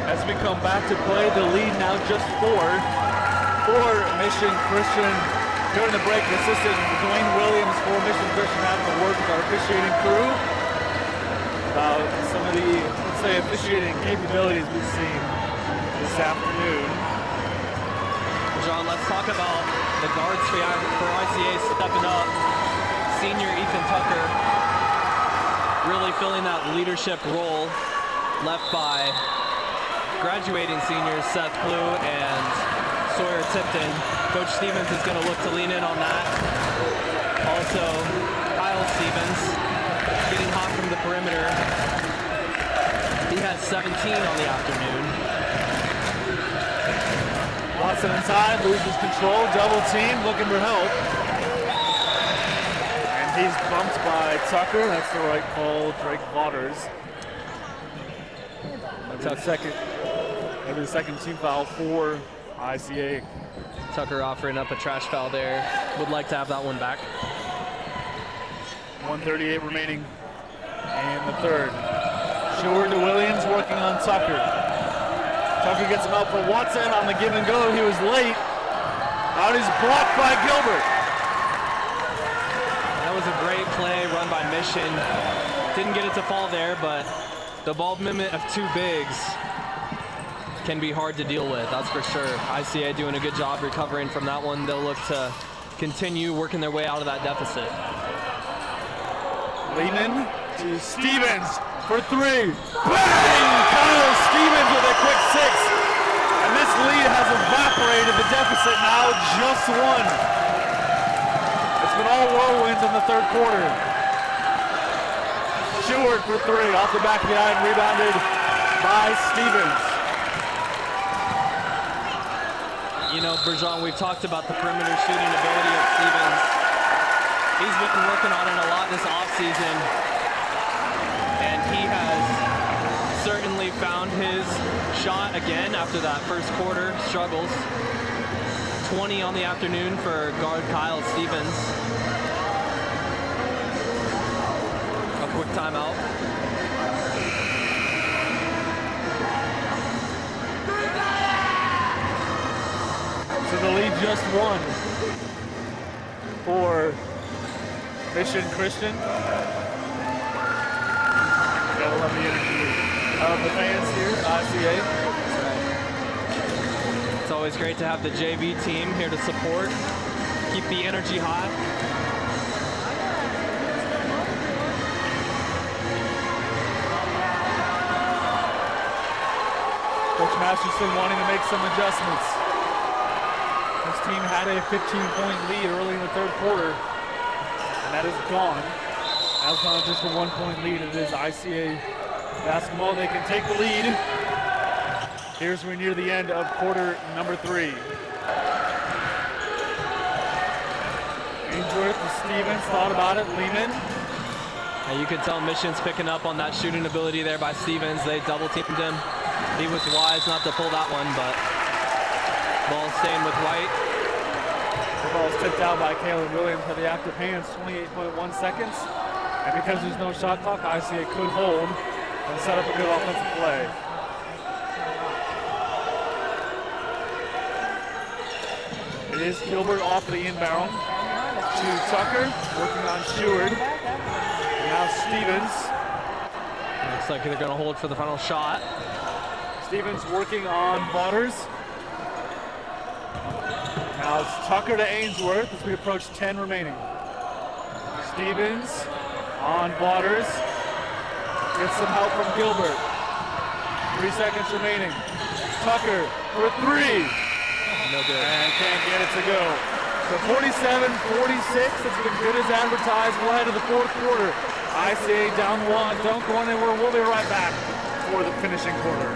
as we come back to play. The lead now just 4 for Mission Christian. During the break, assistant Dwayne Williams for Mission Christian having to work with our officiating crew about some of the, let's say, officiating capabilities we've seen this afternoon. John, let's talk about the guards for ICA stepping up. Senior Ethan Tucker really filling that leadership role left by graduating seniors Seth Blue and Sawyer Tipton. Coach Stevens is going to look to lean in on that. Also, Kyle Stevens getting hot from the perimeter. He has 17 on the afternoon. Watson inside, loses control, double team, looking for help. He's bumped by Tucker. That's the right call. Drake Waters. Maybe the second team foul for ICA. Tucker offering up a trash foul there. Would like to have that one back. 1:38 remaining in the third. Sheward to Williams working on Tucker. Tucker gets him out for Watson on the give and go. He was late. Out is blocked by Gilbert. That was a great play run by Mission. Didn't get it to fall there, but the ball movement of two bigs can be hard to deal with, that's for sure. ICA doing a good job recovering from that one. They'll look to continue working their way out of that deficit. Leaning to Stevens for three. Bang! Kyle Stevens with a quick 6. And this lead has evaporated. The deficit now just 1. It's been all Whirlwinds in the third quarter. Sheward for 3, off the back of the iron, rebounded by Stevens. You know, Bergeron, we've talked about the perimeter shooting ability of Stevens. He's been working on it a lot this offseason, and he has certainly found his shot again after that first quarter struggles. 20 on the afternoon for guard Kyle Stevens. A quick timeout. So the lead just 1 for Mission Christian. Gotta love the energy of the fans here at ICA. It's always great to have the JV team here to support, keep the energy high. Coach Masterson wanting to make some adjustments. His team had a 15-point lead early in the third quarter, and that is gone. That's not just a 1-point lead, it is ICA basketball. They can take the lead. Here's we're near the end of quarter number 3. Ainsworth and Stevens thought about it. Lehman. And you could tell Mission's picking up on that shooting ability there by Stevens. They double teamed him. He was wise not to pull that one, but ball staying with White. The ball is tipped out by Caleb Williams for the active hands, 28.1 seconds. And because there's no shot clock, ICA could hold and set up a good offensive play. It is Gilbert off the inbound to Tucker, working on Stewart. Now Stevens. Looks like they're going to hold for the final shot. Stevens working on Waters. Now it's Tucker to Ainsworth as we approach 10 remaining. Stevens on Waters. Gets some help from Gilbert. 3 seconds remaining. Tucker for 3. No good. And can't get it to go. So 47-46, it's been good as advertised. We'll head to the fourth quarter. ICA down 1, don't go anywhere. We'll be right back for the finishing quarter.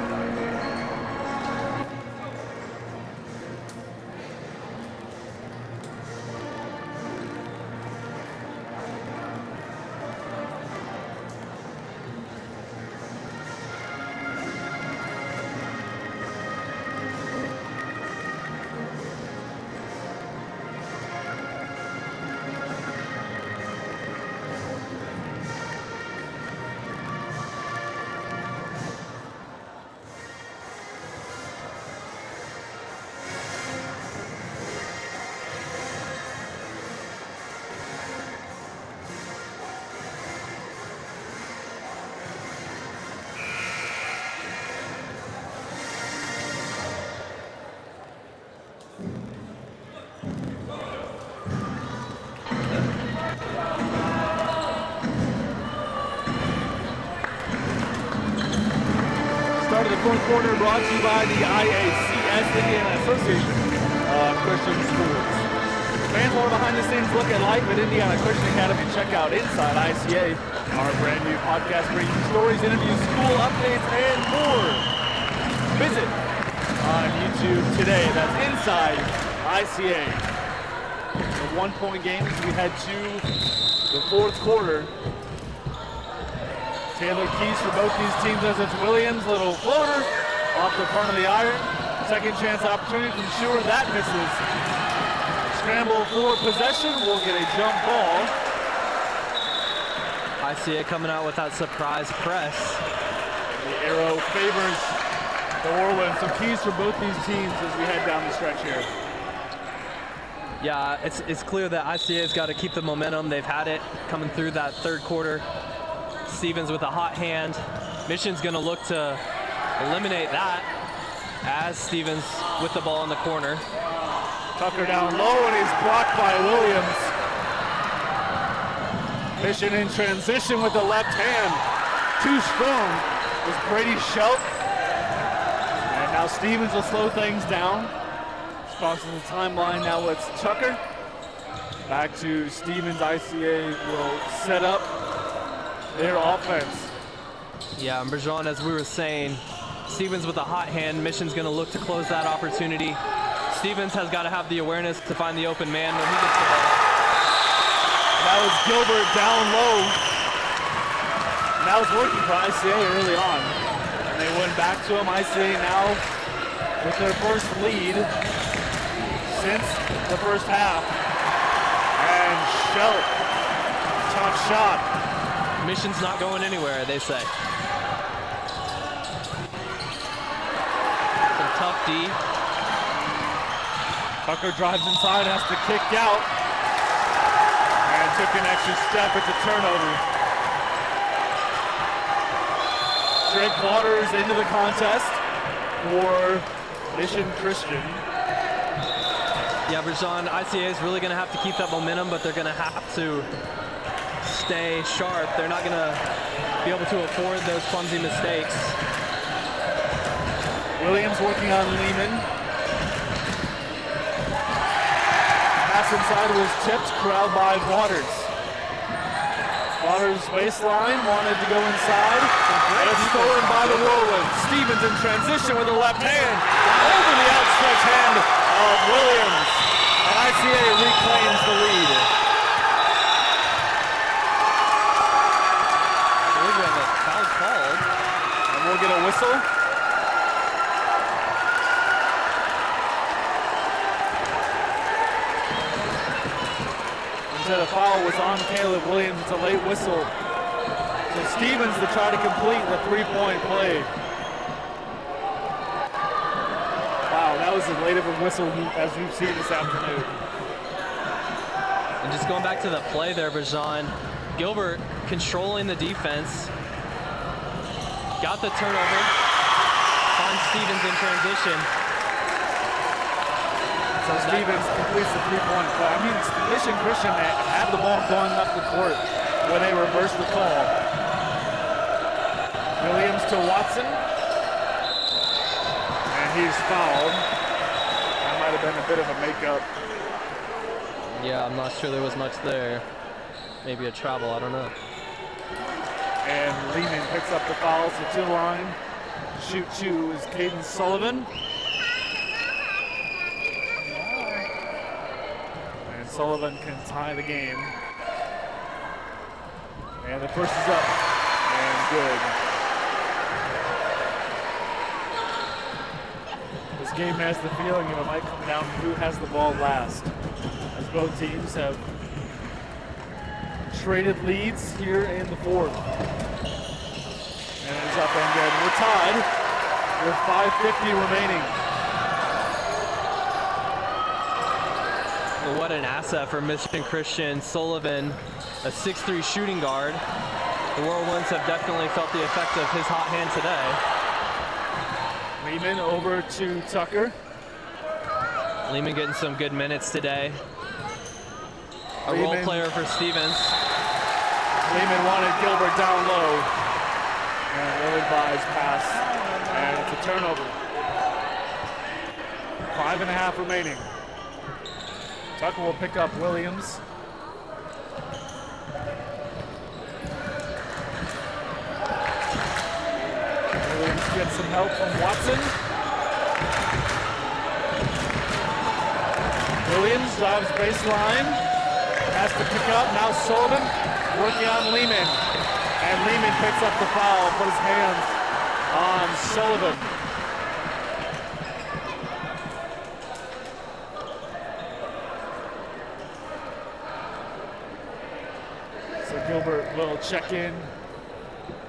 Fourth quarter brought to you by the IACS, Indiana Association of Christian Schools. Fans want a behind-the-scenes look at life at Indiana Christian Academy. Check out Inside ICA, our brand new podcast bringing you stories, interviews, school updates, and more. Visit on YouTube today. That's Inside ICA. A 1-point game as we head to the fourth quarter. Taylor Keys for both these teams as it's Williams, little floater off the front of the iron. Second chance opportunity from Stewart, that misses. Scramble for possession, we'll get a jump ball. ICA coming out with that surprise press. The arrow favors the Whirlwinds. So keys for both these teams as we head down the stretch here. Yeah, it's clear that ICA's got to keep the momentum. They've had it coming through that third quarter. Stevens with a hot hand. Mission's going to look to eliminate that as Stevens with the ball in the corner. Tucker down low and he's blocked by Williams. Mission in transition with the left hand. Too strong was Brady Schelt. And now Stevens will slow things down. Crosses the timeline, now it's Tucker. Back to Stevens. ICA will set up their offense. Yeah, and Bergeron, as we were saying, Stevens with a hot hand. Mission's going to look to close that opportunity. Stevens has got to have the awareness to find the open man when he gets the ball. That was Gilbert down low. And that was working for ICA early on. And they went back to him. ICA now with their first lead since the first half. And Schelt, top shot. Mission's not going anywhere, they say. Some tough D. Tucker drives inside, has to kick out. And took an extra step. It's a turnover. Drake Waters into the contest for Mission Christian. Yeah, Rajan, ICA is really going to have to keep that momentum, but they're going to have to stay sharp. They're not going to be able to afford those clumsy mistakes. Williams working on Lehman. Pass inside was tipped, corralled by Waters. Waters baseline, wanted to go inside. And it's stolen by the Whirlwinds. Stevens in transition with the left hand. Over the outstretched hand of Williams. And ICA reclaims the lead. I believe we have a foul called. And we'll get a whistle. The foul was on Caleb Williams. It's a late whistle. So Stevens to try to complete the three-point play. Wow, that was as late of a whistle as we've seen this afternoon. And just going back to the play there, Rajan, Gilbert controlling the defense. Got the turnover. Finds Stevens in transition. So Stevens completes the three-point play. I mean, Mission Christian had the ball going up the court when they reversed the call. Williams to Watson. And he's fouled. That might have been a bit of a makeup. Yeah, I'm not sure there was much there. Maybe a travel, I don't know. And Lehman picks up the foul, so to the line. Shoot two is Caden Sullivan. Sullivan can tie the game. And the first is up. And good. This game has the feeling it might come down to who has the ball last, as both teams have traded leads here in the fourth. And it's up and good. We're tied with 5:50 remaining. What an asset for Mission Christian. Sullivan, a 6'3" shooting guard. The Whirlwinds have definitely felt the effect of his hot hand today. Lehman over to Tucker. Lehman getting some good minutes today. A role player for Stevens. Lehman wanted Gilbert down low. And ill-advised pass. And it's a turnover. 5.5 remaining. Tucker will pick up Williams. Williams gets some help from Watson. Williams drives baseline. Has to pick up. Now Sullivan working on Lehman. And Lehman picks up the foul, put his hands on Sullivan. Gilbert will check in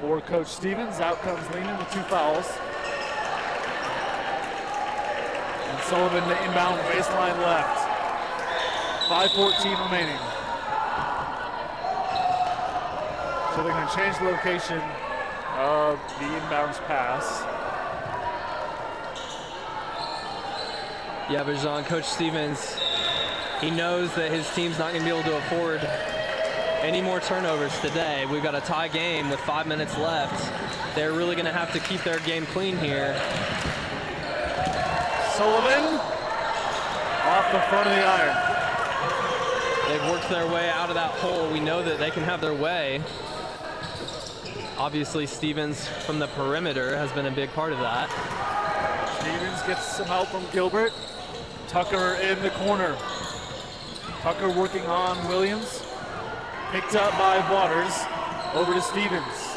for Coach Stevens. Out comes Lehman with 2 fouls. And Sullivan the inbound baseline left. 5:14 remaining. So they're going to change the location of the inbounds pass. Yeah, but Jean, Coach Stevens, he knows that his team's not going to be able to afford any more turnovers today. We've got a tie game with 5 minutes left. They're really going to have to keep their game clean here. Sullivan off the front of the iron. They've worked their way out of that hole. We know that they can have their way. Obviously, Stevens from the perimeter has been a big part of that. Stevens gets some help from Gilbert. Tucker in the corner. Tucker working on Williams. Picked up by Waters. Over to Stevens.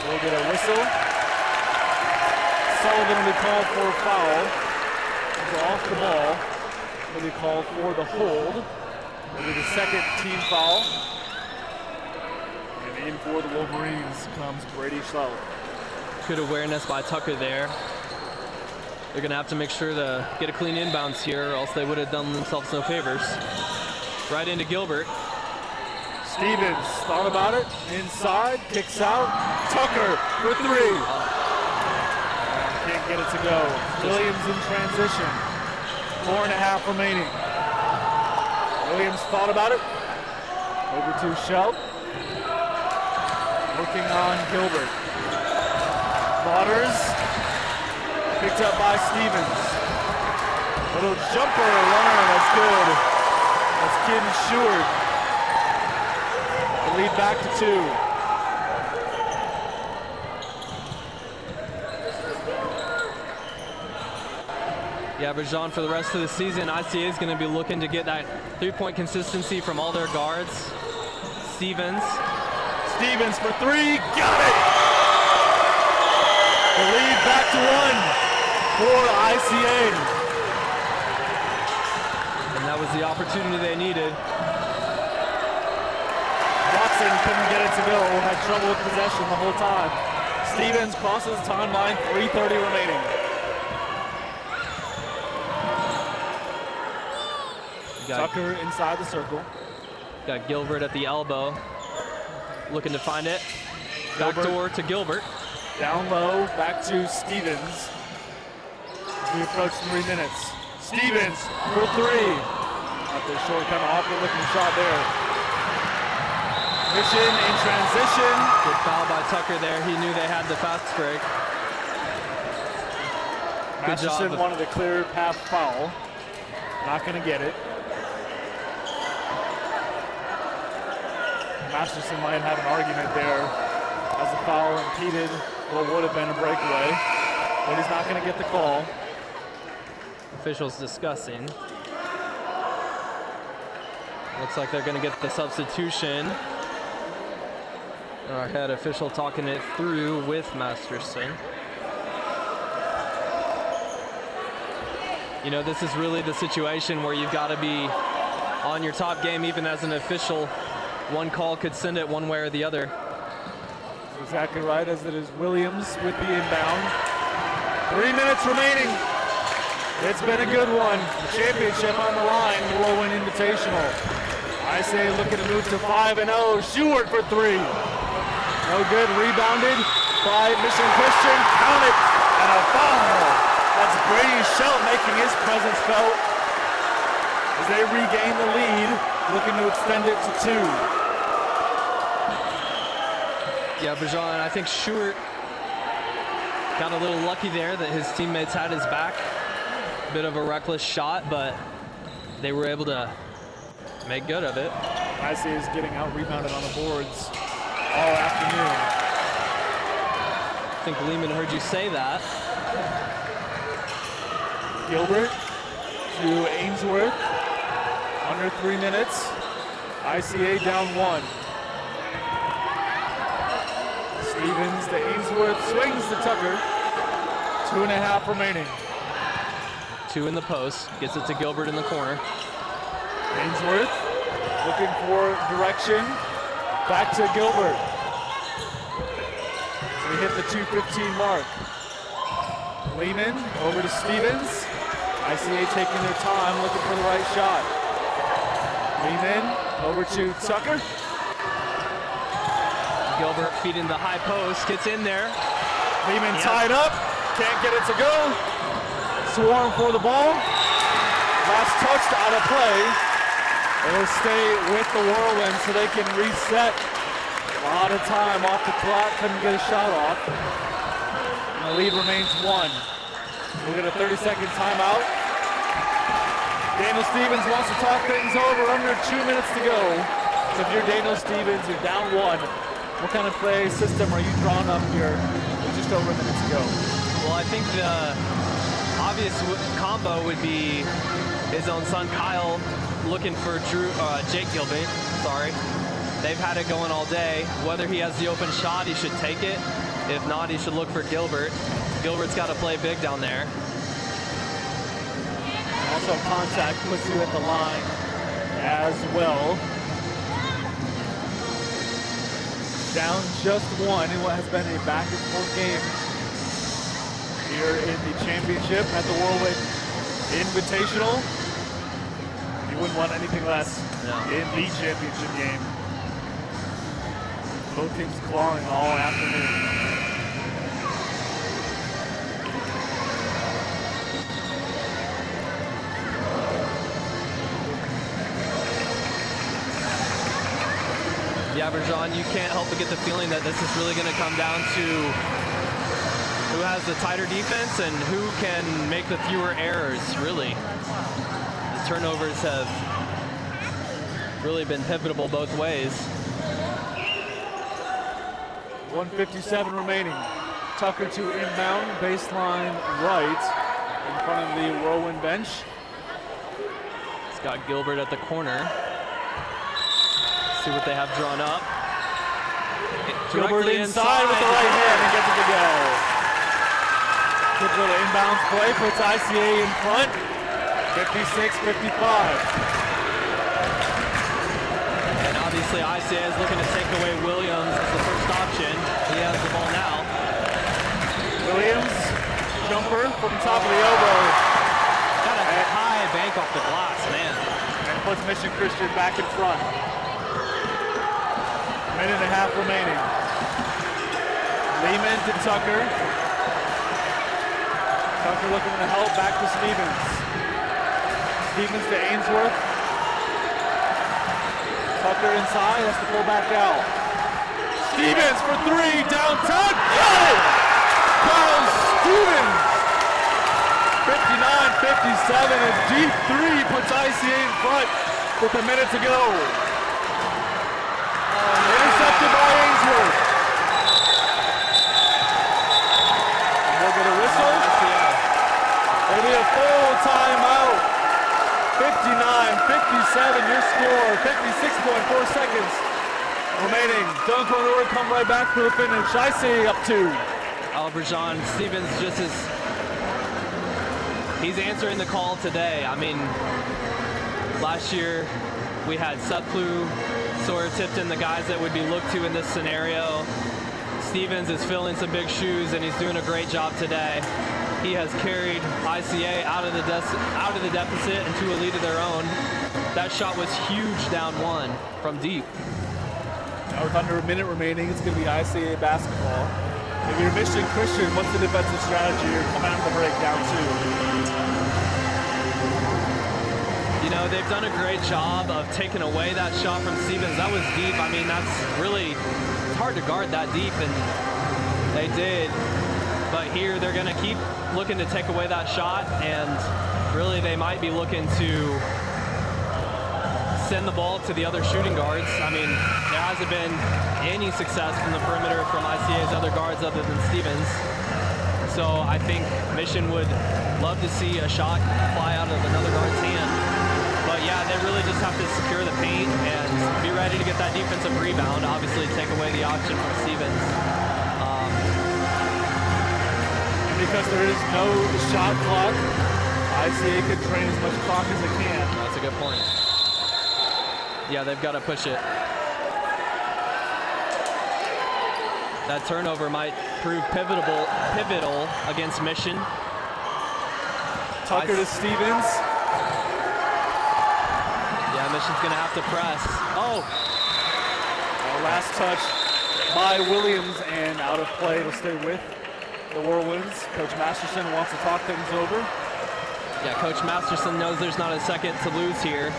We'll get a whistle. Sullivan will be called for a foul. He's off the ball. Will be called for the hold. Will be the second team foul. And in for the Wolverines comes Brady Schlau. Good awareness by Tucker there. They're going to have to make sure to get a clean inbounds here, or else they would have done themselves no favors. Right into Gilbert. Stevens thought about it, inside, kicks out. Tucker for three. Can't get it to go. Williams in transition. 4.5 remaining. Williams thought about it. Over to Schelt. Working on Gilbert. Waters. Picked up by Stevens. Little jumper runner, that's good. That's Kid Stewart. The lead back to 2. Yeah, Rajon, for the rest of the season, ICA is going to be looking to get that three-point consistency from all their guards. Stevens for three, got it! The lead back to 1 for ICA. And that was the opportunity they needed. Watson couldn't get it to go, had trouble with possession the whole time. Stevens crosses the timeline, 3:30 remaining. Tucker inside the circle. Got Gilbert at the elbow, looking to find it. Backdoor to Gilbert. Down low, back to Stevens. We approach 3 minutes. Stevens for three. Out there short, kind of awkward looking shot there. Mission in transition. Good foul by Tucker there. He knew they had the fast break. Masterson wanted a clear path foul. Not going to get it. Masterson might have an argument there as the foul impeded what would have been a breakaway, but he's not going to get the call. Officials discussing. Looks like they're going to get the substitution. Our head official talking it through with Masterson. You know, this is really the situation where you've got to be on your top game even as an official. One call could send it one way or the other. Exactly right, as it is Williams with the inbound. 3 minutes remaining. It's been a good one. The championship on the line, the Whirlwind Invitational. ICA looking to move to 5-0. Stewart for three. No good, rebounded by Mission Christian. Count it, and a foul. That's Brady Schelt making his presence felt as they regain the lead, looking to extend it to 2. Yeah, Rajon, I think Stewart got a little lucky there that his teammates had his back. Bit of a reckless shot, but they were able to make good of it. ICA is getting out-rebounded on the boards all afternoon. I think Lehman heard you say that. Gilbert to Ainsworth. Under 3 minutes. ICA down 1. Stevens to Ainsworth, swings to Tucker. 2.5 remaining. 2 in the post, gets it to Gilbert in the corner. Ainsworth looking for direction. Back to Gilbert. So we hit the 2:15 mark. Lehman over to Stevens. ICA taking their time, looking for the right shot. Lehman over to Tucker. Gilbert feeding the high post, gets in there. Lehman tied up, can't get it to go. Swarm for the ball. Last touched out of play. It'll stay with the Whirlwind so they can reset. A lot of time off the clock, couldn't get a shot off. And the lead remains 1. We'll get a 30-second timeout. Daniel Stevens wants to talk things over, under 2 minutes to go. So if you're Daniel Stevens, you're down 1. What kind of play system are you drawing up here with just over a minute to go? Well, I think the obvious combo would be his own son Kyle looking for Jake Gilbert. Sorry, they've had it going all day. Whether he has the open shot, he should take it. If not, he should look for Gilbert. Gilbert's got to play big down there. Also, contact puts you at the line as well. Down just 1 in what has been a back-and-forth game here in the championship at the Whirlwind Invitational. You wouldn't want anything less in the championship game. Both teams clawing all afternoon. Yeah, Bergeron, you can't help but get the feeling that this is really going to come down to who has the tighter defense and who can make the fewer errors, really. The turnovers have really been pivotal both ways. 1:57 remaining. Tucker to inbound, baseline right in front of the Whirlwind bench. Scott Gilbert at the corner. See what they have drawn up. Gilbert inside with the right hand and gets it to go. Quick little inbounds play, puts ICA in front. 56-55. And obviously ICA is looking to take away Williams as the first option. He has the ball now. Williams, jumper from top of the elbow. Got a high bank off the glass, man. And puts Mission Christian back in front. Minute and a half remaining. Lehman to Tucker. Tucker looking to help, back to Stevens. Stevens to Ainsworth. Tucker inside, has to pull back out. Stevens for three, downtown, got it! Carl Stevens! 59-57, a deep three puts ICA in front with a minute to go. Intercepted by Ainsworth. And we'll get a whistle. It'll be a full timeout. 59-57, your score. 56.4 seconds remaining. Duncan Ward come right back for the finish. I see up two. Bergeron, Stevens just is, he's answering the call today. I mean, last year we had Sutcliffe, Sawyer Tipton, the guys that would be looked to in this scenario. Stevens is filling some big shoes and he's doing a great job today. He has carried ICA out of the deficit into a lead of their own. That shot was huge down one from deep. Now with under a minute remaining, it's going to be ICA basketball. If you're Mission Christian, what's the defensive strategy? You're coming out of the break down two. You know, they've done a great job of taking away that shot from Stevens. That was deep. I mean, that's really, it's hard to guard that deep, and they did. But here they're going to keep looking to take away that shot, and really they might be looking to send the ball to the other shooting guards. I mean, there hasn't been any success from the perimeter from ICA's other guards other than Stevens. So I think Mission would love to see a shot fly out of another guard's hand. But yeah, they really just have to secure the paint and be ready to get that defensive rebound. Obviously take away the option from Stevens. Because there is no shot clock, ICA could drain as much clock as they can. That's a good point. Yeah, they've got to push it. That turnover might prove pivotal against Mission. Tucker to Stevens. Yeah, Mission's gonna have to press. Oh! Last touch by Williams and out of play. It'll stay with the Whirlwinds. Coach Masterson wants to talk things over. Yeah, Coach Masterson knows there's not a second to lose here.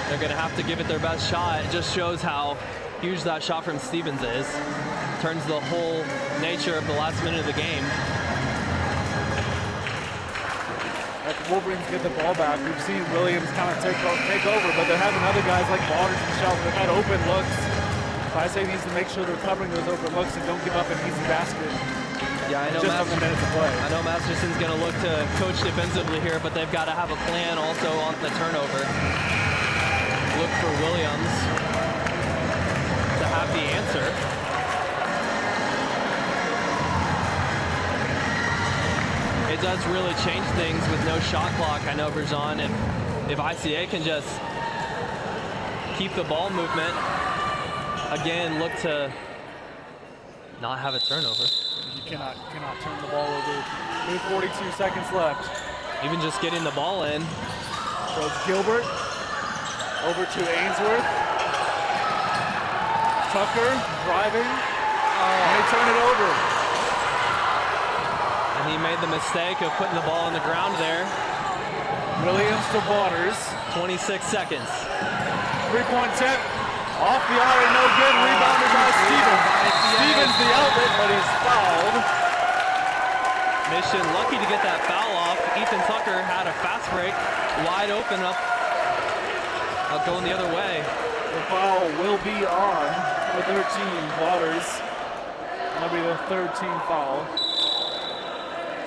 They're gonna have to give it their best shot. It just shows how huge that shot from Stevens is. Turns the whole nature of the last minute of the game. If the Wolverines get the ball back, we've seen Williams kind of take over, but they're having other guys like Waters and Shelton that had open looks. ICA needs to make sure they're covering those open looks and don't give up an easy basket. Yeah, I know Masterson's going to look to coach defensively here, but they've got to have a plan also on the turnover. Look for Williams to have the answer. It does really change things with no shot clock. I know, Bergeron, if ICA can just keep the ball movement, again, look to not have a turnover. You cannot turn the ball over. With 42 seconds left. Even just getting the ball in. So it's Gilbert over to Ainsworth. Tucker driving, and they turn it over. And he made the mistake of putting the ball on the ground there. Williams to Waters. 26 seconds. Three-point attempt. Off the iron, no good. Rebounded by Stevens. Stevens the outlet, but he's fouled. Mission lucky to get that foul off. Ethan Tucker had a fast break, wide open up going the other way. The foul will be on the 13, Waters. That'll be the third team foul.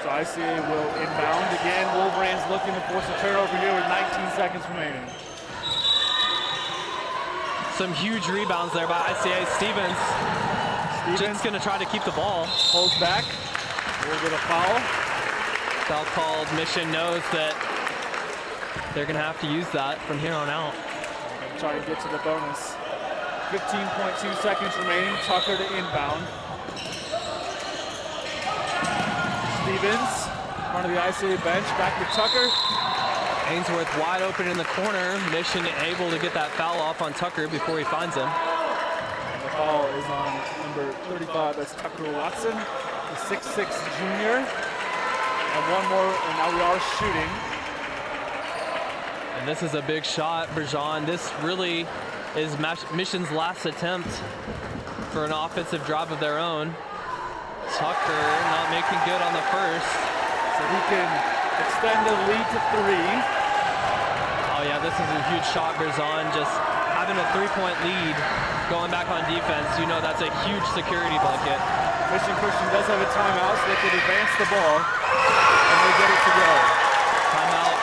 So ICA will inbound again. Wolverines looking to force a turnover here with 19 seconds remaining. Some huge rebounds there by ICA. Stevens just going to try to keep the ball. Pulls back. A little bit of foul. Foul called. Mission knows that they're going to have to use that from here on out. Try to get to the bonus. 15.2 seconds remaining. Tucker to inbound. Stevens, in front of the ICA bench, back to Tucker. Ainsworth wide open in the corner. Mission able to get that foul off on Tucker before he finds him. And the foul is on number 35, that's Tucker Watson, the 6'6" junior. And one more, and now we are shooting. And this is a big shot, Bergeron. This really is Mission's last attempt for an offensive drive of their own. Tucker not making good on the first. So he can extend the lead to 3. Oh yeah, this is a huge shot, Berzon. Just having a 3-point lead, going back on defense, you know that's a huge security bucket. Mission Christian does have a timeout, so they can advance the ball, and they get it to go. Timeout.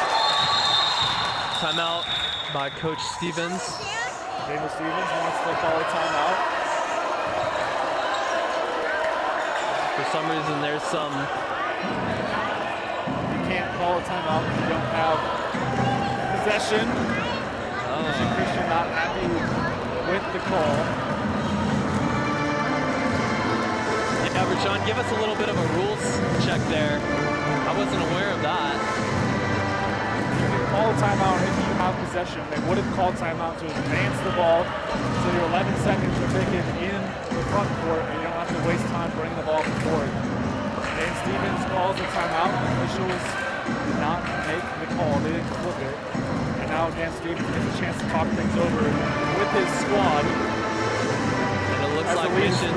Timeout by Coach Stevens. Daniel Stevens wants to call a timeout. For some reason, there's some... You can't call a timeout if you don't have possession. Mission Christian not happy with the call. Yeah, Bergeron, give us a little bit of a rules check there. I wasn't aware of that. You can call a timeout if you have possession. They would have called timeout to advance the ball, so your 11 seconds are taken in the front court, and you don't have to waste time bringing the ball forward. Dan Stevens calls the timeout. Officials did not make the call. They didn't flip it. And now Dan Stevens gets a chance to talk things over with his squad. And it looks like Mission...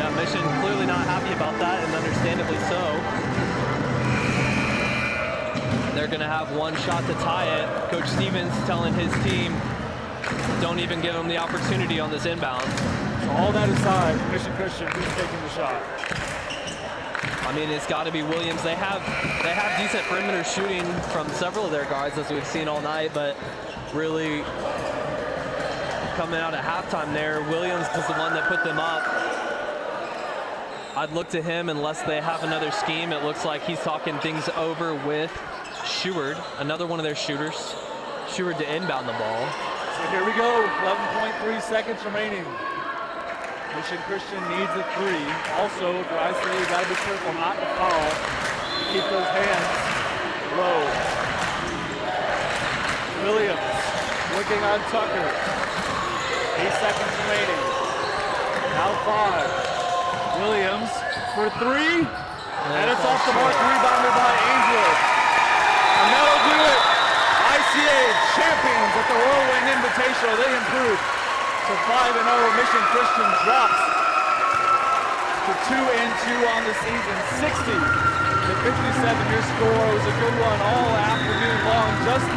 Yeah, Mission clearly not happy about that, and understandably so. They're going to have one shot to tie it. Coach Stevens telling his team, don't even give them the opportunity on this inbound. So all that aside, Mission Christian, who's taking the shot? I mean, it's got to be Williams. They have decent perimeter shooting from several of their guards, as we've seen all night, but really coming out at halftime there, Williams is the one that put them up. I'd look to him unless they have another scheme. It looks like he's talking things over with Sheward, another one of their shooters. Sheward to inbound the ball. So here we go, 11.3 seconds remaining. Mission Christian needs a 3. Also, for ICA, you gotta be careful not to foul. Keep those hands low. Williams looking on Tucker. 8 seconds remaining. Now 5. Williams for 3. And it's off the mark, rebounded by Ainsworth. And that'll do it. ICA champions at the Whirlwind Invitational. They improved to 5-0. Mission Christian drops to 2-2 on the season. 60 to 57. Your score was a good one all afternoon long, just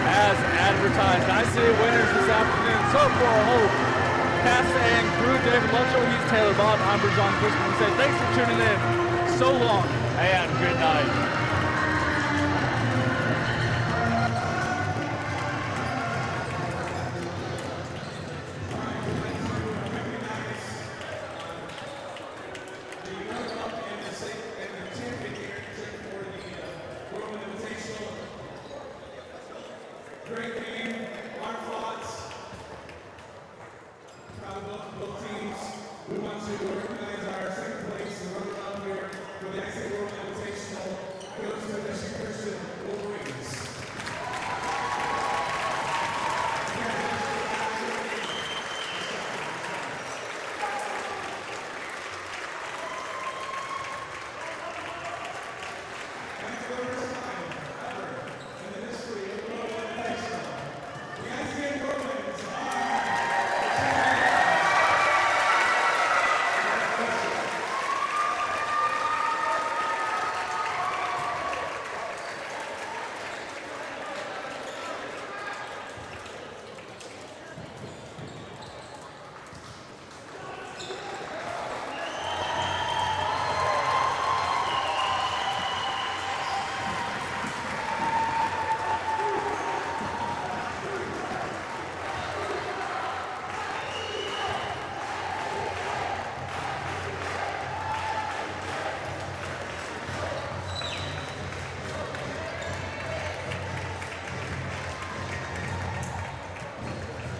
as advertised. ICA winners this afternoon. So for Hope, cast and crew, David Luttrell, he's Taylor Bob. I'm Bergeron Christman. We say thanks for tuning in. So long and good night. Great game, our thoughts. Proud of both teams. We want to